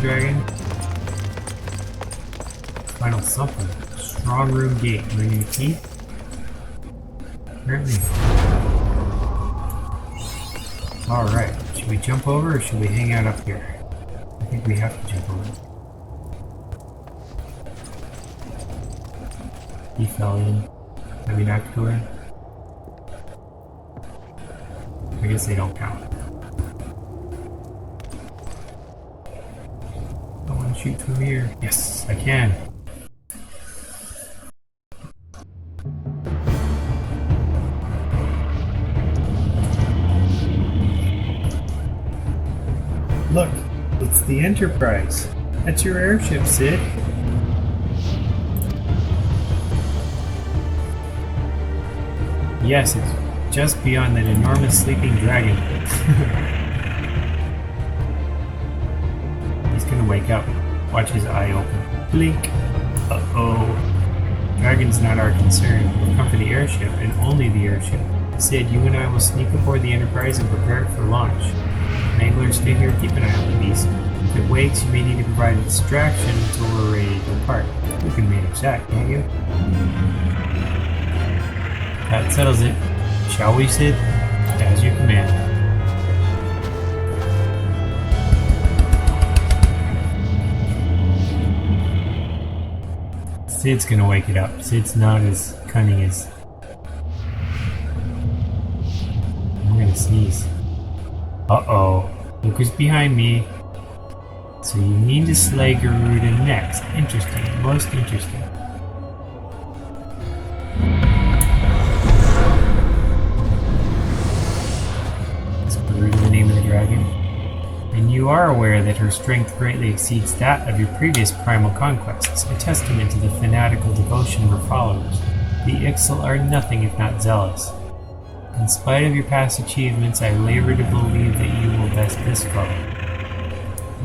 Dragon. Final something. Strong room gate. Do I need a key? Apparently. Alright. Should we jump over or should we hang out up here? I think we have to jump over. He fell in. I mean, I have to go in. I guess they don't count. Shoot from here. Yes, I can. Look, it's the Enterprise. That's your airship, Sid. Yes, it's just beyond that enormous sleeping dragon. He's gonna wake up. Watch his eye open. Blink. Uh-oh. Dragon's not our concern. We've come for the airship, and only the airship. Sid, you and I will sneak aboard the Enterprise and prepare it for launch. Mangler, stay here, keep an eye on the beast. If it wakes, you may need to provide a distraction until we're ready to depart. You can manage that, can't you? That settles it. Shall we, Sid? As you command. Sid's gonna wake it up. Sid's not as cunning as... I'm gonna sneeze. Uh-oh. Look who's behind me. So you need to slay Garuda next. Interesting. Most interesting. Is Garuda the name of the dragon? And you are aware that her strength greatly exceeds that of your previous primal conquests, a testament to the fanatical devotion of her followers. The Ixal are nothing if not zealous. In spite of your past achievements, I labor to believe that you will best this foe.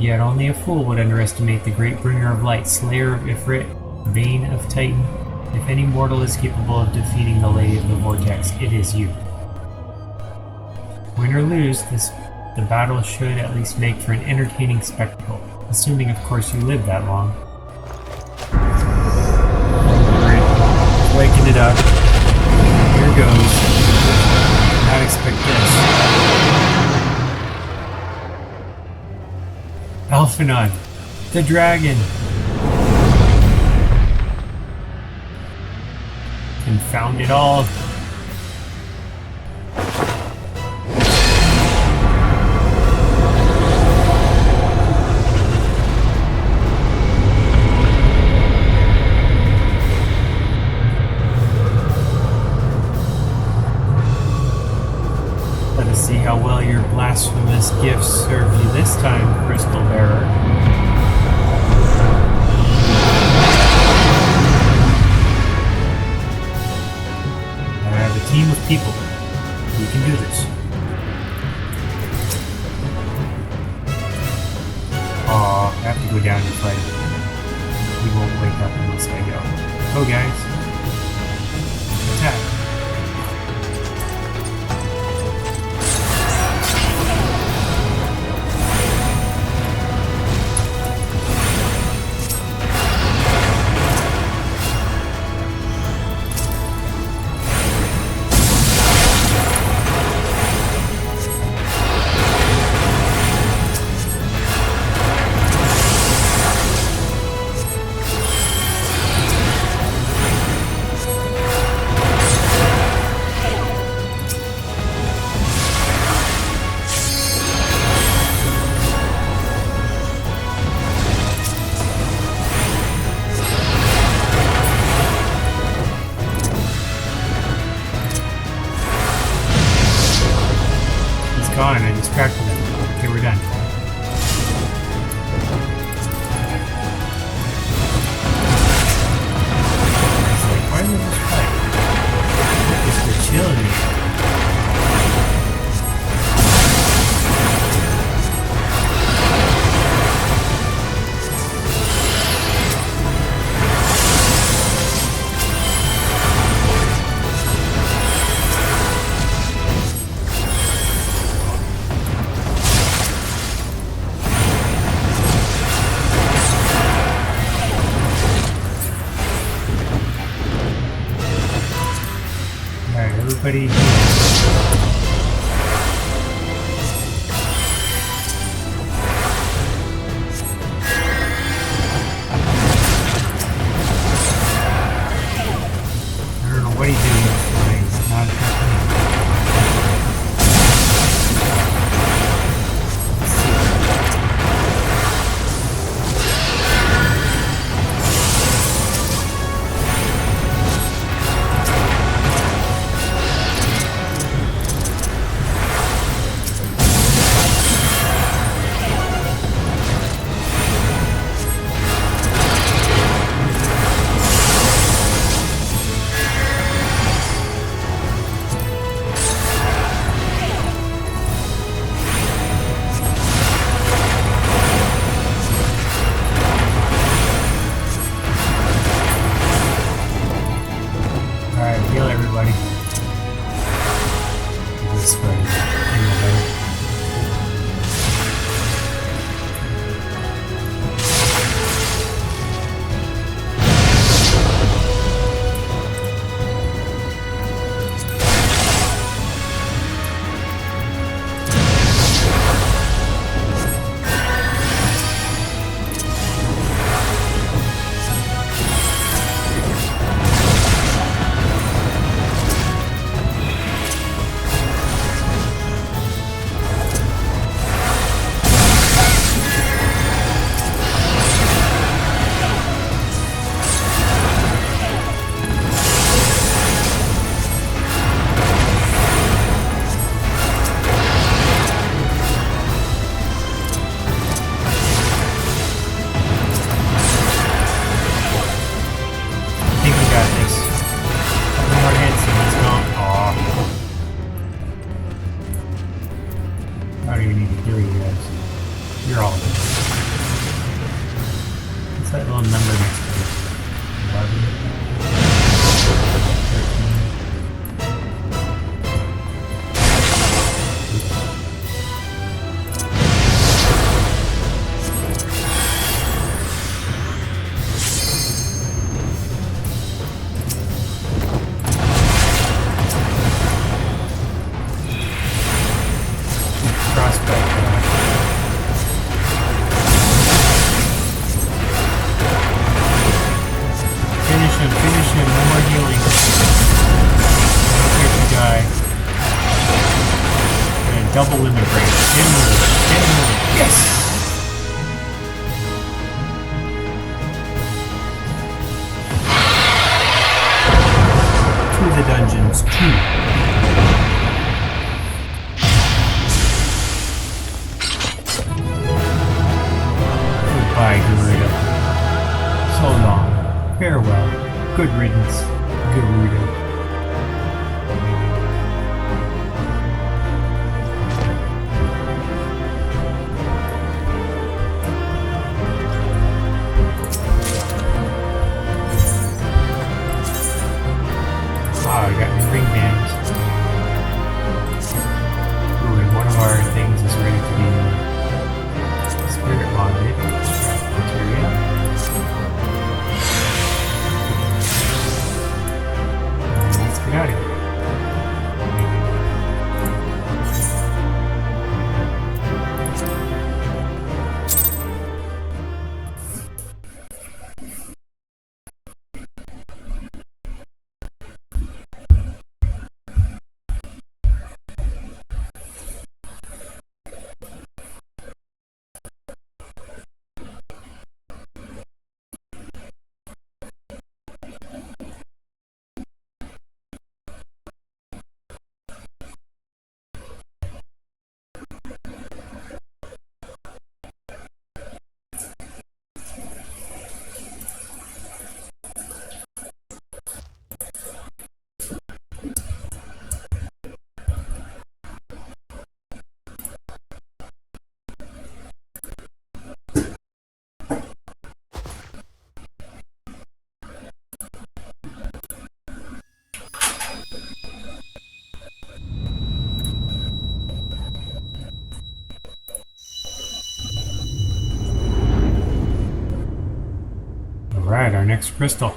Yet only a fool would underestimate the great bringer of light, slayer of Ifrit, bane of Titan. If any mortal is capable of defeating the Lady of the Vortex, it is you. Win or lose, the battle should at least make for an entertaining spectacle, assuming of course you live that long. Alright, waking it up. Here goes. Did not expect this. Alphanon, the dragon! Confound it all. blasphemous gifts serve you this time, Crystal Bearer? I have a team of people. We can do this. Aw, I have to go down and fight. He won't wake up unless I go. Go, guys. Attack. Gone, I distracted him. Okay, we're done. It's like, why did this fight? Just for chilling. Everybody. I don't know what he's doing. It's not happening. Heal everybody. This way. I don't even need to heal you guys. You're all good. What's that little number next to it? 11? 13. Prospect. Finish him, no more healing. Here you die. And double limit break. Get him. Yes! To the dungeons, 2. Good riddance, Gerudo. Ah, I got new ring bands. Ooh, and one of our things is ready to be spirit bonded. Materia. Let's get out of here. Alright, our next crystal.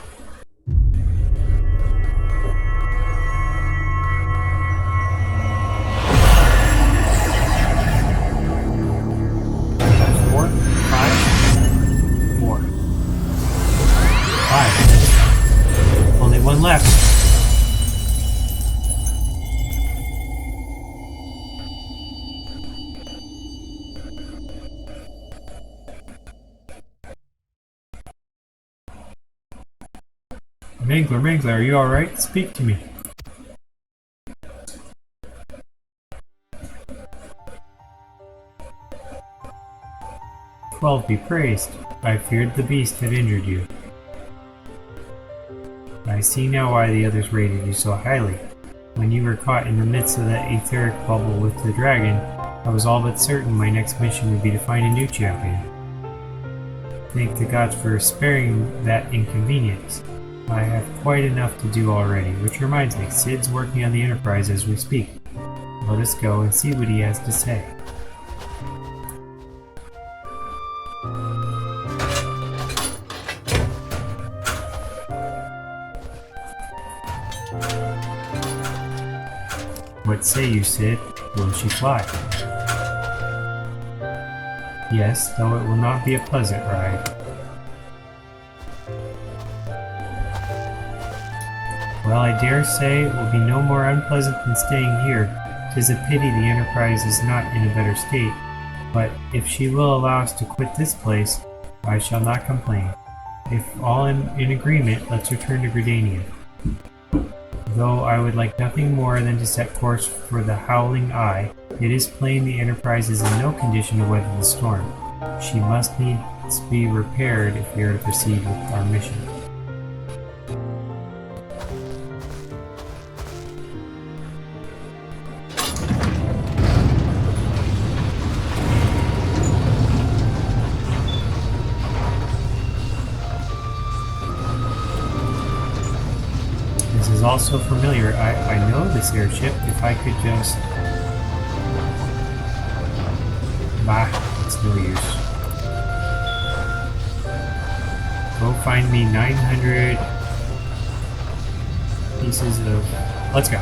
Four, five, four. Five. Only one left. Mangler, are you alright? Speak to me. "12 be praised. I feared the beast had injured you. I see now why the others rated you so highly. When you were caught in the midst of that etheric bubble with the dragon, I was all but certain my next mission would be to find a new champion. Thank the gods for sparing that inconvenience. I have quite enough to do already, which reminds me, Sid's working on the Enterprise as we speak. Let us go and see what he has to say." "What say you, Sid? Will she fly?" "Yes, though it will not be a pleasant ride." "Well, I dare say it will be no more unpleasant than staying here. 'Tis a pity the Enterprise is not in a better state, but if she will allow us to quit this place, I shall not complain. If all in agreement, let's return to Gridania. Though I would like nothing more than to set course for the Howling Eye, it is plain the Enterprise is in no condition to weather the storm. She must needs be repaired if we are to proceed with our mission." Is also familiar. I know this airship. If I could just... Bah, it's no use. Go find me 900 pieces of... Let's go.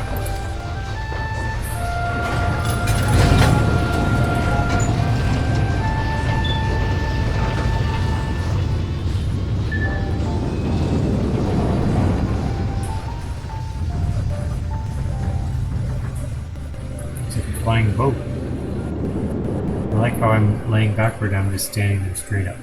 Flying boat. I like how I'm laying backward, I'm just standing there straight up.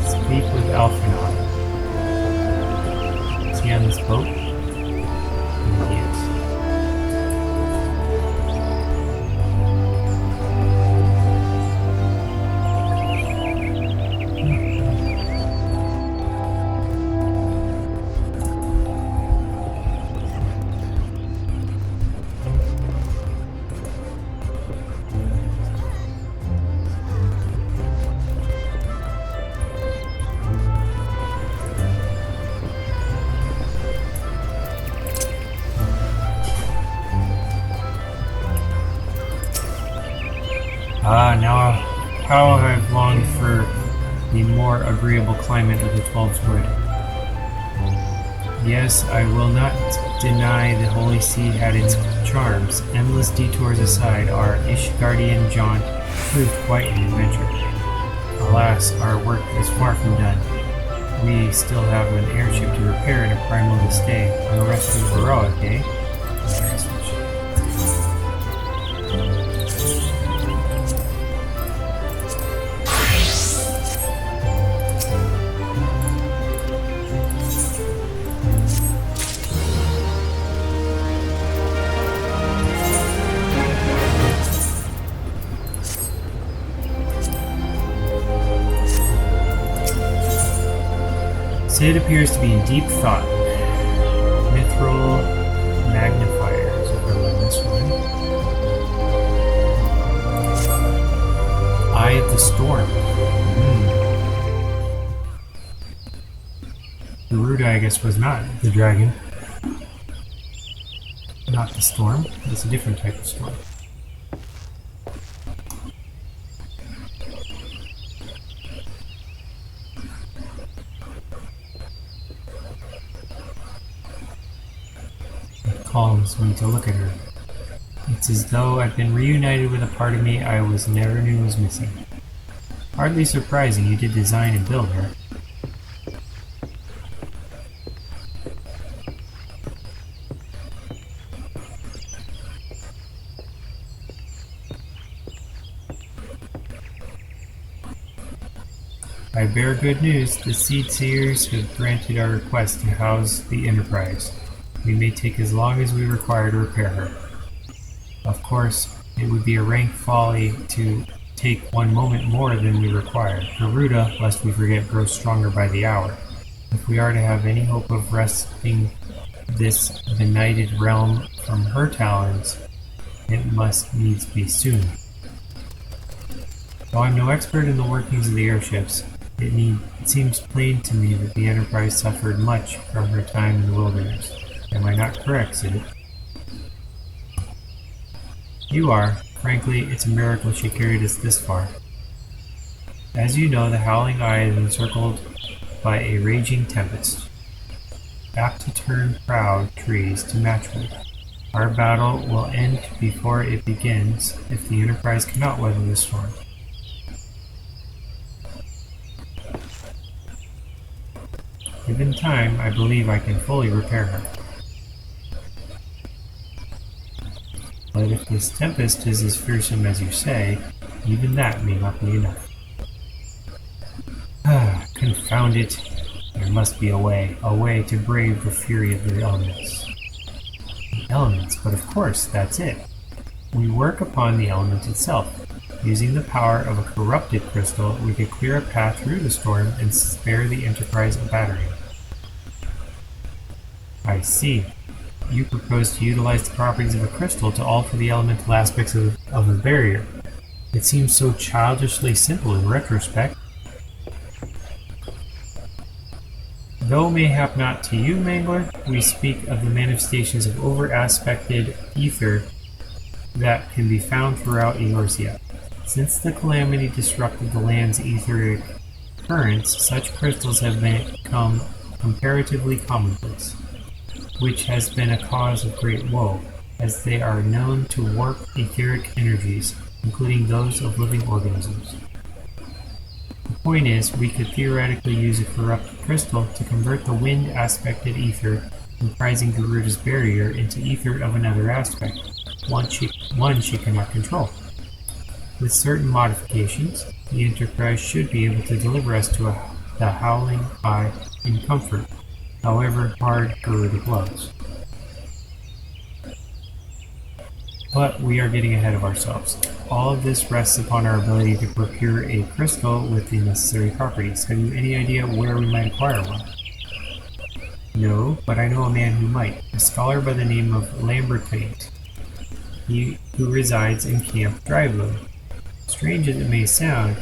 Speak with Alpha not. Is he on this boat? He is. Now how I've longed for the more agreeable climate of the Twelves Wood. Yes, I will not deny the Holy See had its charms. Endless detours aside, our Ishgardian jaunt proved quite an adventure. Alas, our work is far from done. We still have an airship to repair and a primal to stay. On the rest of heroic, eh? Sid appears to be in deep thought. Mithril magnifiers over on this one. Eye of the Storm. Garuda, I guess, was not the dragon. Not the storm. It's a different type of storm. Calms me to look at her. It's as though I've been reunited with a part of me I never knew was missing. Hardly surprising you did design and build her. I bear good news. The Seed Seers have granted our request to house the Enterprise. We may take as long as we require to repair her. Of course, it would be a rank folly to take 1 moment more than we require. Garuda, lest we forget, grows stronger by the hour. If we are to have any hope of wresting this benighted realm from her talons, it must needs be soon. Though I'm no expert in the workings of the airships, it seems plain to me that the Enterprise suffered much from her time in the wilderness. Am I not correct, Sid? You are. Frankly, it's a miracle she carried us this far. As you know, the Howling Eye is encircled by a raging tempest, apt to turn proud trees to matchwood. Our battle will end before it begins if the Enterprise cannot weather the storm. Given time, I believe I can fully repair her. But if this tempest is as fearsome as you say, even that may not be enough. Confound it. There must be a way to brave the fury of the elements. The elements, but of course, that's it. We work upon the element itself. Using the power of a corrupted crystal, we could clear a path through the storm and spare the Enterprise a battering. I see. You propose to utilize the properties of a crystal to alter the elemental aspects of a barrier. It seems so childishly simple in retrospect. Though mayhap not to you, Mangler, we speak of the manifestations of over-aspected ether that can be found throughout Eorsia. Since the calamity disrupted the land's etheric currents, such crystals have become comparatively commonplace, which has been a cause of great woe, as they are known to warp etheric energies, including those of living organisms. The point is, we could theoretically use a corrupted crystal to convert the wind-aspected ether comprising Garuda's barrier into ether of another aspect, one she cannot control. With certain modifications, the Enterprise should be able to deliver us to the howling eye in comfort, however hard were the blows. But we are getting ahead of ourselves. All of this rests upon our ability to procure a crystal with the necessary properties. Have you any idea where we might acquire one? No, but I know a man who might. A scholar by the name of Lambertate. He who resides in Camp Dryblue. Strange as it may sound,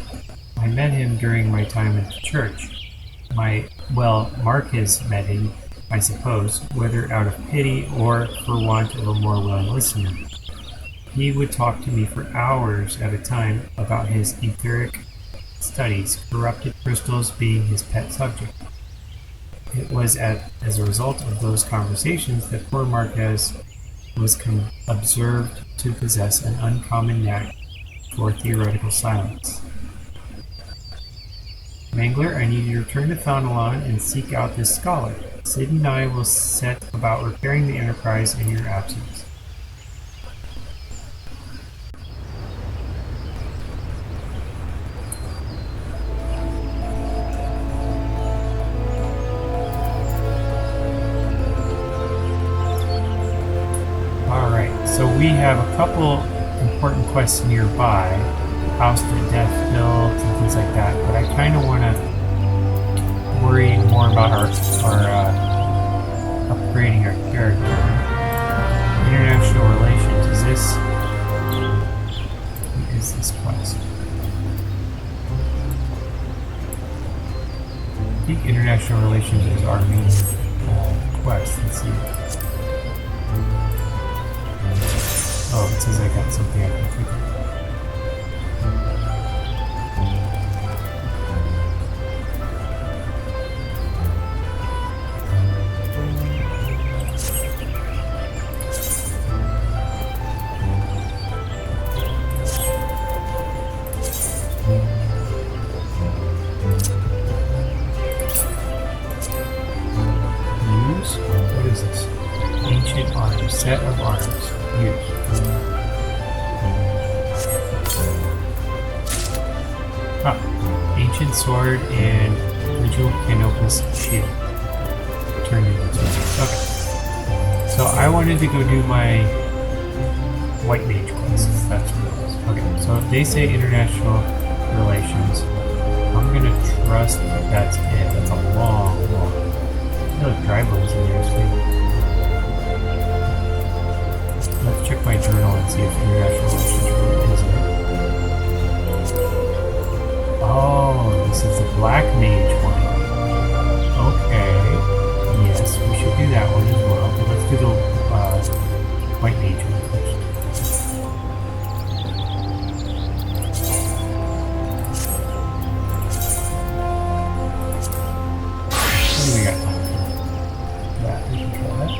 I met him during my time at the church. Mark has met him, I suppose, whether out of pity or for want of a more willing listener. He would talk to me for hours at a time about his etheric studies, corrupted crystals being his pet subject. It was as a result of those conversations that poor Marquez was observed to possess an uncommon knack for theoretical silence. Mangler, I need you to return to Thonalon and seek out this scholar. Sid and I will set about repairing the Enterprise in your absence. So we have a couple important quests nearby, House that Death built and things like that, but I kind of want to worry more about our upgrading our character. International relations, what is this quest? I think international relations is our main quest. Let's see. Oh, it says I got something I can click on. Use? What is this? Ancient arms. Set of arms. Use. Ancient sword and ritual canopus shield. Turn into okay. So I wanted to go do my white mage quest. That's what it was. Okay, so if they say international relations, I'm gonna trust that that's it. That's a long. I feel like Dryble's in there too. Let's check my journal and see if international relations really is it. Oh, this is the black mage one. Okay. Yes, we should do that one as well. But let's do the white mage one first. What do we got time for? That, we can try that.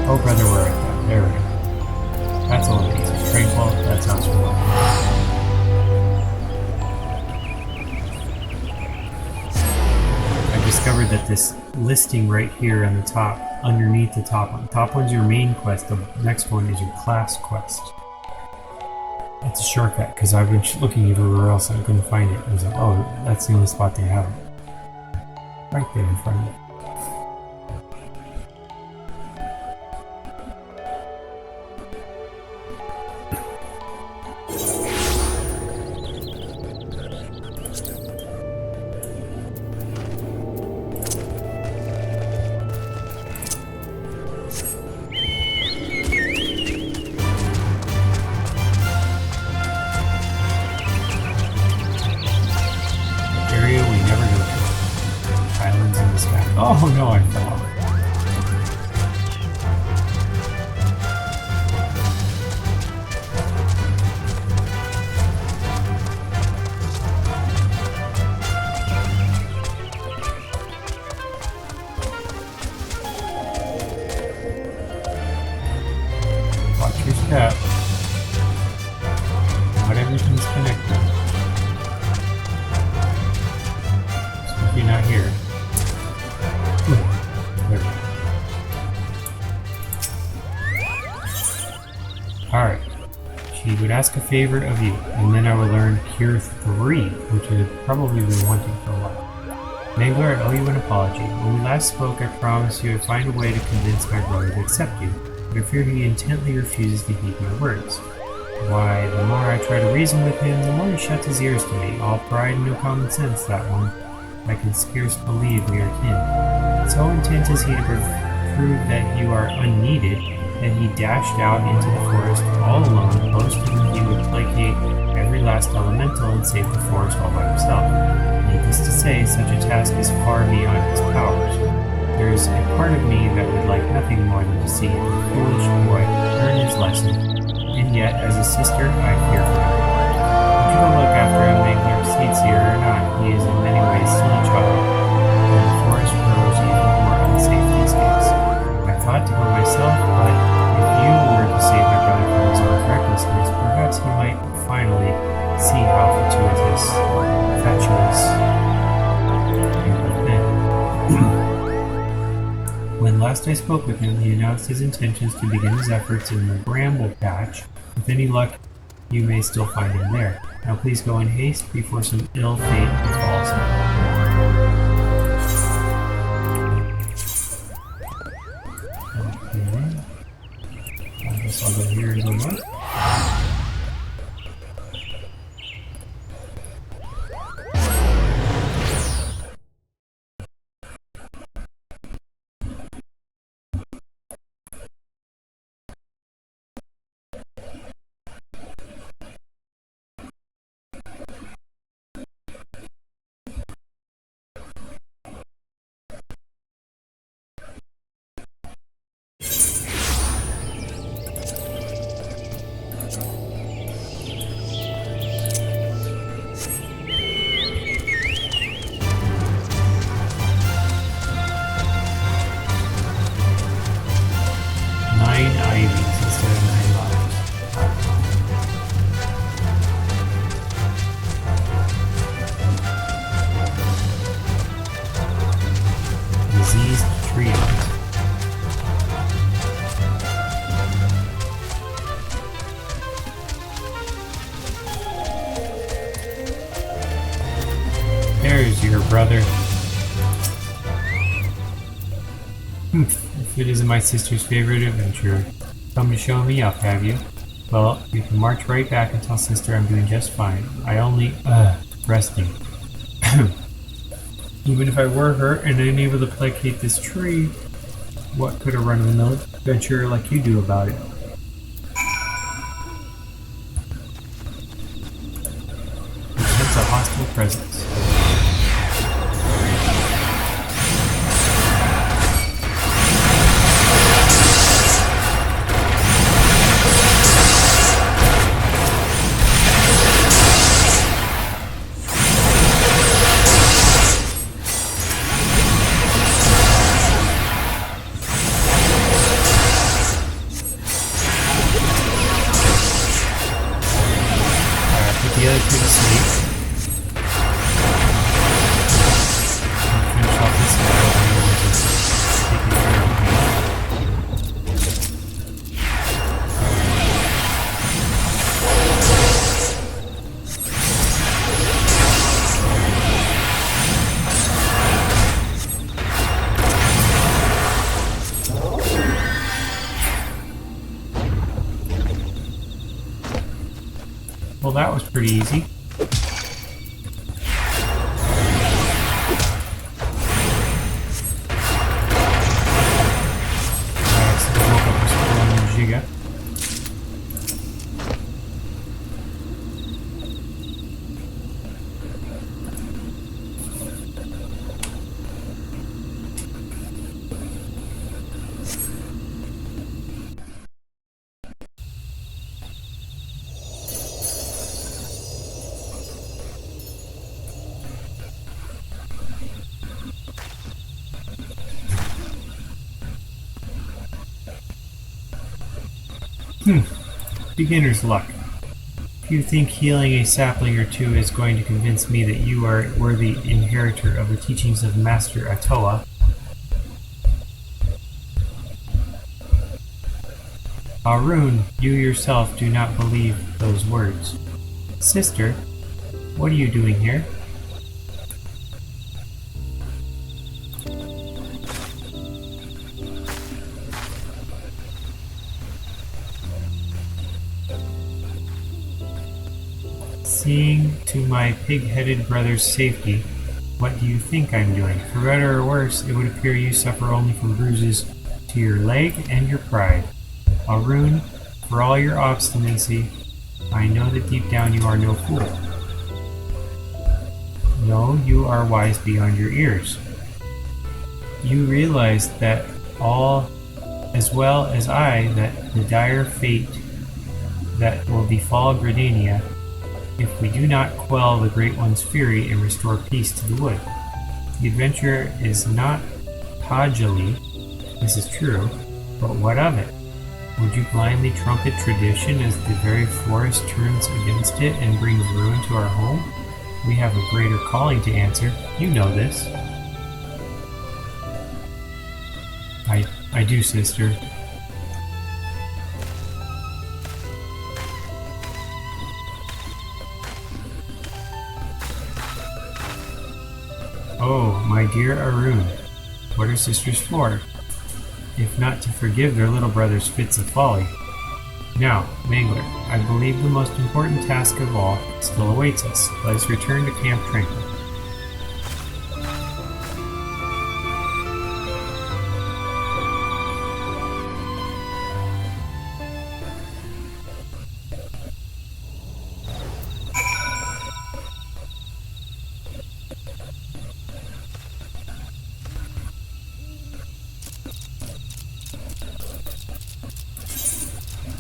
Oh, brother, we're at that. There we go. That's a little easy. Tranquil, that sounds cool. Discovered that this listing right here on the top, underneath the top one. The top one's your main quest, the next one is your class quest. It's a shortcut because I've been looking everywhere else and I couldn't find it. I was like, oh, that's the only spot they have it. Right there in front of me. Oh no, I fell off. Watch your step. Not everything's connected. Especially not here. Alright. She would would ask a favor of you, and then I would learn Cure 3, which I have probably been wanting for a while. Mangler, I owe you an apology. When we last spoke, I promised you I'd find a way to convince my brother to accept you, but I fear he intently refuses to heed my words. Why, the more I try to reason with him, the more he shuts his ears to me. All pride and no common sense, that one. I can scarce believe we are kin. So intent is he to prove that you are unneeded, that he dashed out into the forest all alone, boasting that he would placate every last elemental and save the forest all by himself. Needless to say, such a task is far beyond his powers. There is a part of me that would like nothing more than to see the foolish boy learn his lesson, and yet, as a sister, I fear for him. Would you go look after him, Mangler, sincere or not? He is in many ways still a child, and the forest grows even more unsafe these days. I thought to go myself, but if you were to save my brother from his own recklessness, perhaps he might finally see how fatuous you have been. When last I spoke with him, he announced his intentions to begin his efforts in the Bramble Patch. With any luck, you may still find him there. Now please go in haste before some ill fate befalls him. Okay. I guess I'll go here and go look. There's your brother. If it isn't my sister's favorite adventure, come to show me up, have you? Well, you can march right back and tell sister I'm doing just fine. I only, resting. Even if I were hurt and unable to placate this tree, what could a run-of-the-mill adventurer like you do about it? Sense a hostile presence. The other two to sleep. Finish off this guy over here with just taking care of me. Well, that was pretty easy. Beginner's luck. If you think healing a sapling or two is going to convince me that you are a worthy inheritor of the teachings of Master Atoa, Arun, you yourself do not believe those words. Sister, what are you doing here? Seeing to my pig-headed brother's safety, what do you think I'm doing? For better or worse, it would appear you suffer only from bruises to your leg and your pride. Arun, for all your obstinacy, I know that deep down you are no fool. No, you are wise beyond your ears. You realize that all, as well as I, that the dire fate that will befall Gradania if we do not quell the Great One's fury and restore peace to the wood. The adventure is not Tajali, this is true, but what of it? Would you blindly trumpet tradition as the very forest turns against it and brings ruin to our home? We have a greater calling to answer. You know this. I do, sister. Oh, my dear Arun, what are sisters for? If not to forgive their little brother's fits of folly. Now, Mangler, I believe the most important task of all still awaits us. Let us return to Camp Tranquil.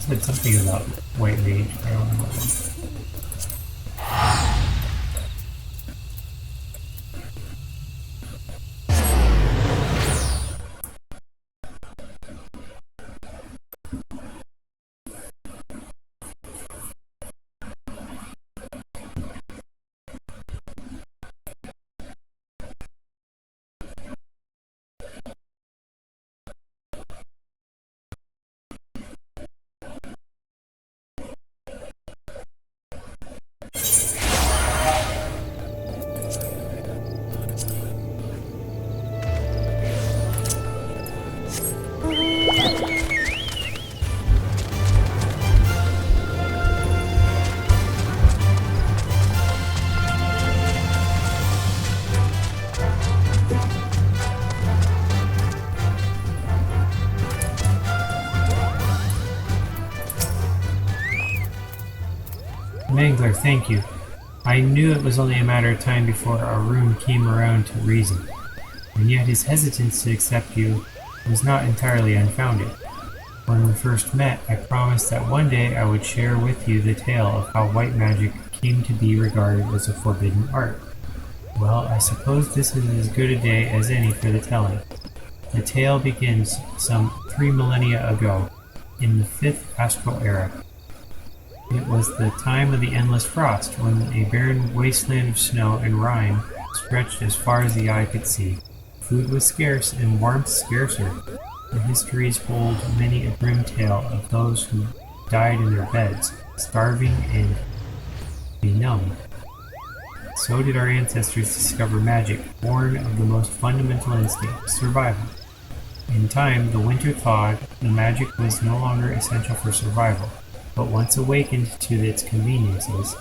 Said something about white mage, but I don't know what. Mangler, thank you. I knew it was only a matter of time before Arun came around to reason, and yet his hesitance to accept you was not entirely unfounded. When we first met, I promised that one day I would share with you the tale of how white magic came to be regarded as a forbidden art. Well, I suppose this is as good a day as any for the telling. The tale begins some 3 millennia ago, in the 5th astral era. It was the time of the endless frost, when a barren wasteland of snow and rime stretched as far as the eye could see. Food was scarce and warmth scarcer. The histories hold many a grim tale of those who died in their beds, starving and benumbed. So did our ancestors discover magic, born of the most fundamental instinct, survival. In time, the winter thawed, the magic was no longer essential for survival. But once awakened to its conveniences,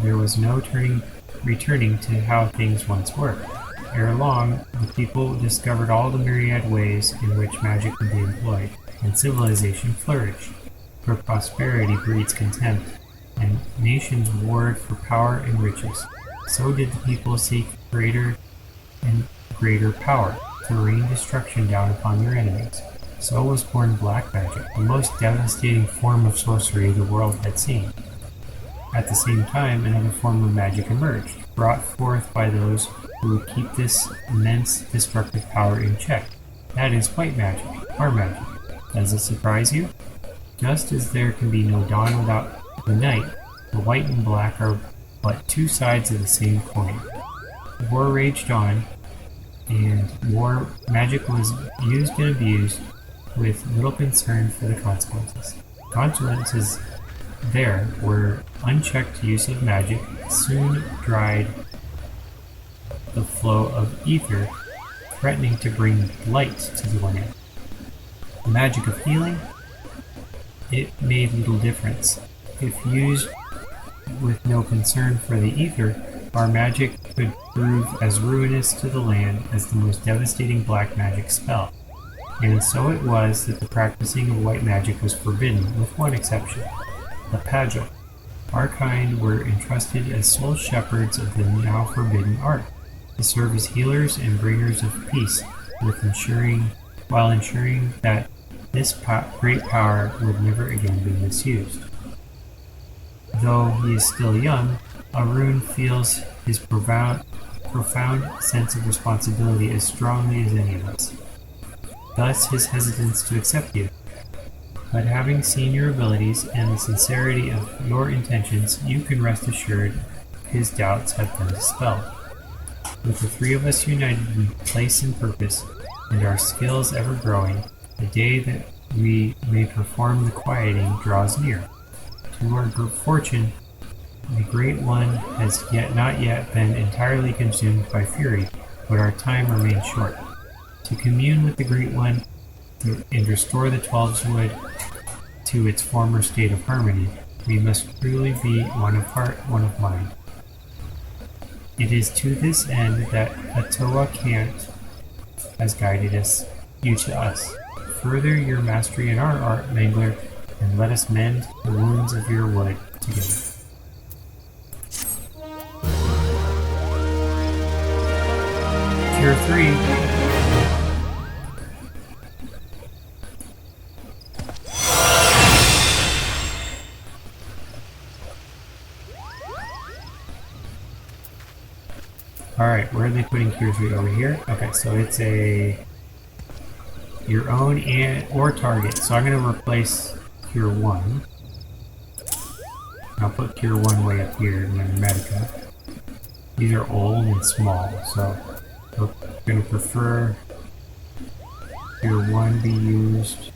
there was no returning to how things once were. Ere long, the people discovered all the myriad ways in which magic could be employed, and civilization flourished. For prosperity breeds contempt, and nations warred for power and riches. So did the people seek greater and greater power, to rain destruction down upon their enemies. So was born black magic, the most devastating form of sorcery the world had seen. At the same time, another form of magic emerged, brought forth by those who would keep this immense destructive power in check. That is white magic, our magic. Does it surprise you? Just as there can be no dawn without the night, the white and black are but two sides of the same coin. War raged on, and war magic was used and abused with little concern for the consequences. Consequences there were unchecked use of magic soon dried the flow of ether, threatening to bring blight to the land. The magic of healing, it made little difference. If used with no concern for the ether, our magic could prove as ruinous to the land as the most devastating black magic spell. And so it was that the practicing of white magic was forbidden, with one exception: the Pagel. Our kind were entrusted as sole shepherds of the now forbidden art, to serve as healers and bringers of peace, while ensuring that this great power would never again be misused. Though he is still young, Arun feels his profound sense of responsibility as strongly as any of us. Thus his hesitance to accept you. But having seen your abilities and the sincerity of your intentions, you can rest assured his doubts have been dispelled. With the three of us united in place and purpose, and our skills ever growing, the day that we may perform the quieting draws near. To our good fortune, the Great One has not yet been entirely consumed by fury, but our time remains short. To commune with the Great One and restore the Twelveswood to its former state of harmony, we must truly be one of heart, one of mind. It is to this end that Atoa Kant has guided you to us. Further your mastery in our art, Mangler, and let us mend the wounds of your wood together. Tier 3. Alright, where are they putting Tier 3? Over here? Okay, so it's your own or target. So I'm going to replace Tier 1. I'll put Tier 1 way up here in the Medica. These are old and small, so we're going to prefer Tier 1 be used.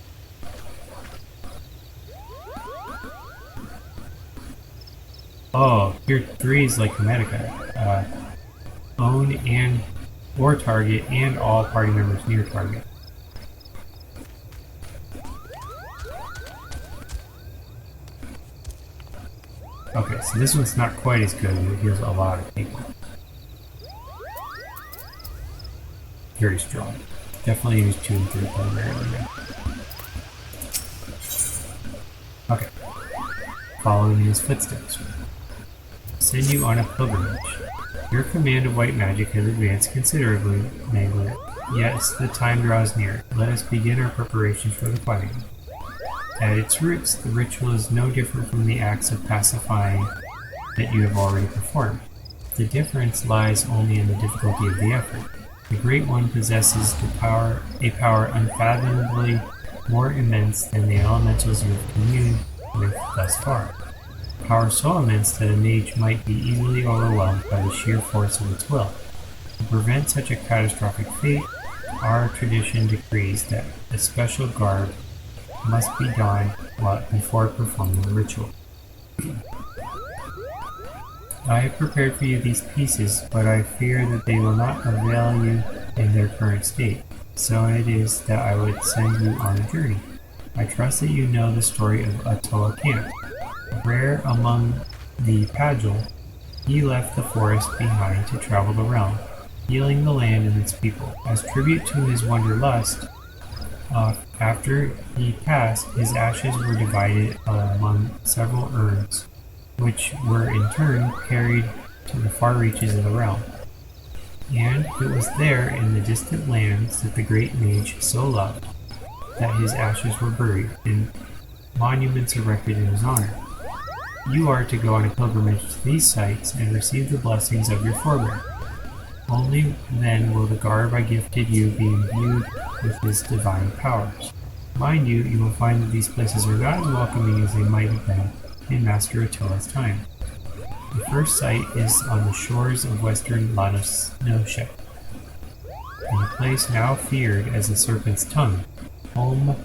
Oh, Tier 3 is like the Medica. Own and or target and all party members near target. Okay, so this one's not quite as good, but it heals a lot of people. Very strong. Definitely use 2 and 3 primarily now. Okay. Following his footsteps. Send you on a pilgrimage. Your command of white magic has advanced considerably, Mangler. Yes, the time draws near. Let us begin our preparations for the fighting. At its roots, the ritual is no different from the acts of pacifying that you have already performed. The difference lies only in the difficulty of the effort. The Great One possesses a power unfathomably more immense than the elementals you have communed with thus far. Power so immense that a mage might be easily overwhelmed by the sheer force of its will. To prevent such a catastrophic fate, our tradition decrees that a special garb must be donned before performing the ritual. I have prepared for you these pieces, but I fear that they will not avail you in their current state. So it is that I would send you on a journey. I trust that you know the story of Atoa Camp. Rare among the Pagel, he left the forest behind to travel the realm, healing the land and its people. As tribute to his wanderlust, after he passed, his ashes were divided among several urns, which were in turn carried to the far reaches of the realm. And it was there in the distant lands that the great mage so loved that his ashes were buried, and monuments erected in his honor. You are to go on a pilgrimage to these sites and receive the blessings of your forebear. Only then will the garb I gifted you be imbued with his divine powers. Mind you, you will find that these places are not as welcoming as they might have been in Master Atoa's time. The first site is on the shores of western Lanosha, in a place now feared as the Serpent's Tongue. home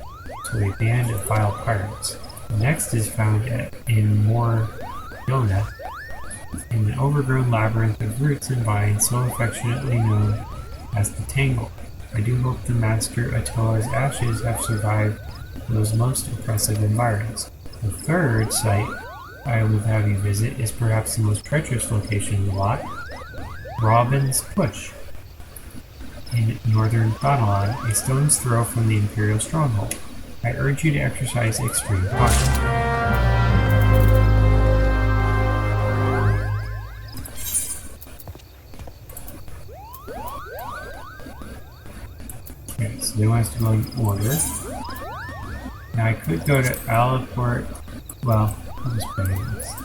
to a band of vile pirates. The next is found in Mordona, in an overgrown labyrinth of roots and vines so affectionately known as the Tangle. I do hope the Master Attila's ashes have survived those most oppressive environs. The third site I would have you visit is perhaps the most treacherous location in the lot, Robin's Push, in northern Thanalan, a stone's throw from the Imperial stronghold. I urge you to exercise extreme caution. Okay, so they want us to go in order. Now I could go to Alaport. Well, I'll just play this.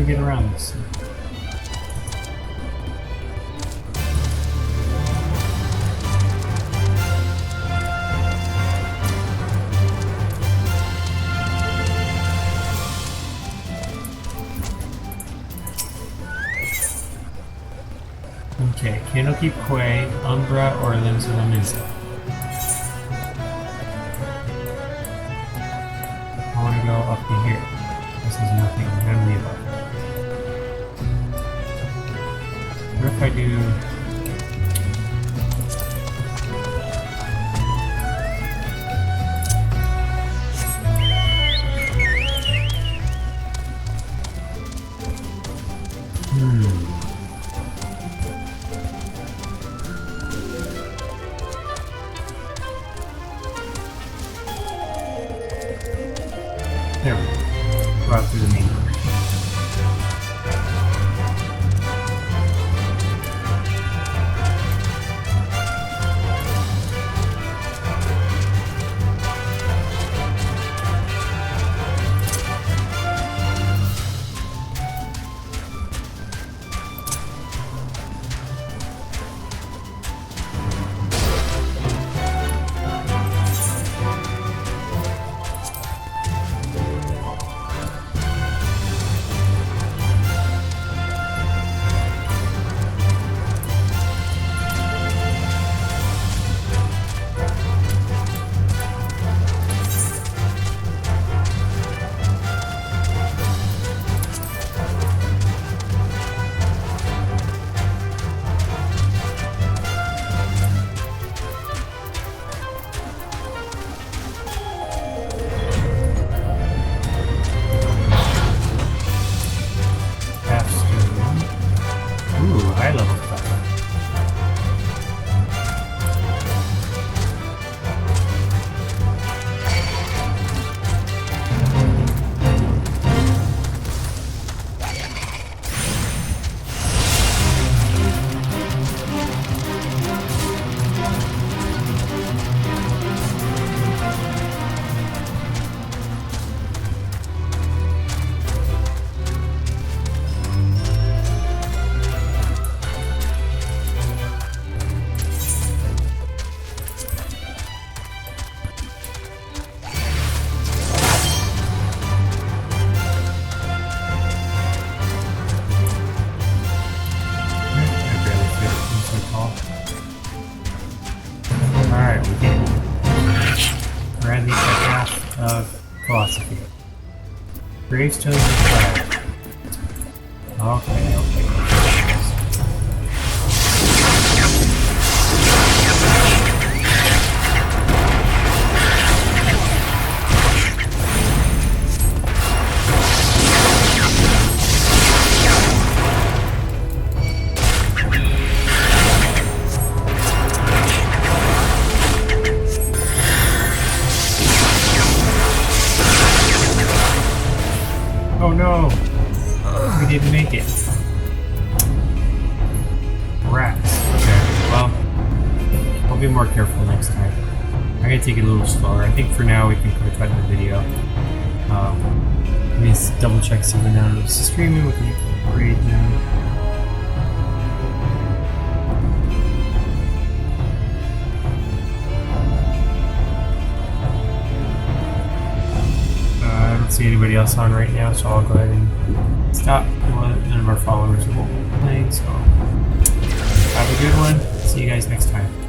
Get around this. Okay, Candlekeep Quay, Umbra, or Limbs of Laminza. I want to go up to here. This is nothing heavily above. What if I do... There we go. Go out through the main door. philosophy. Gravestones and flag. Okay. Oh no! We didn't make it. Rats. Okay, well, I'll be more careful next time. I'm gonna take it a little slower. I think for now we can put a cut in the video. Let me double check see when now it's streaming. We can upgrade now. See anybody else on right now, so I'll go ahead and stop. None of our followers are playing, so have a good one. See you guys next time.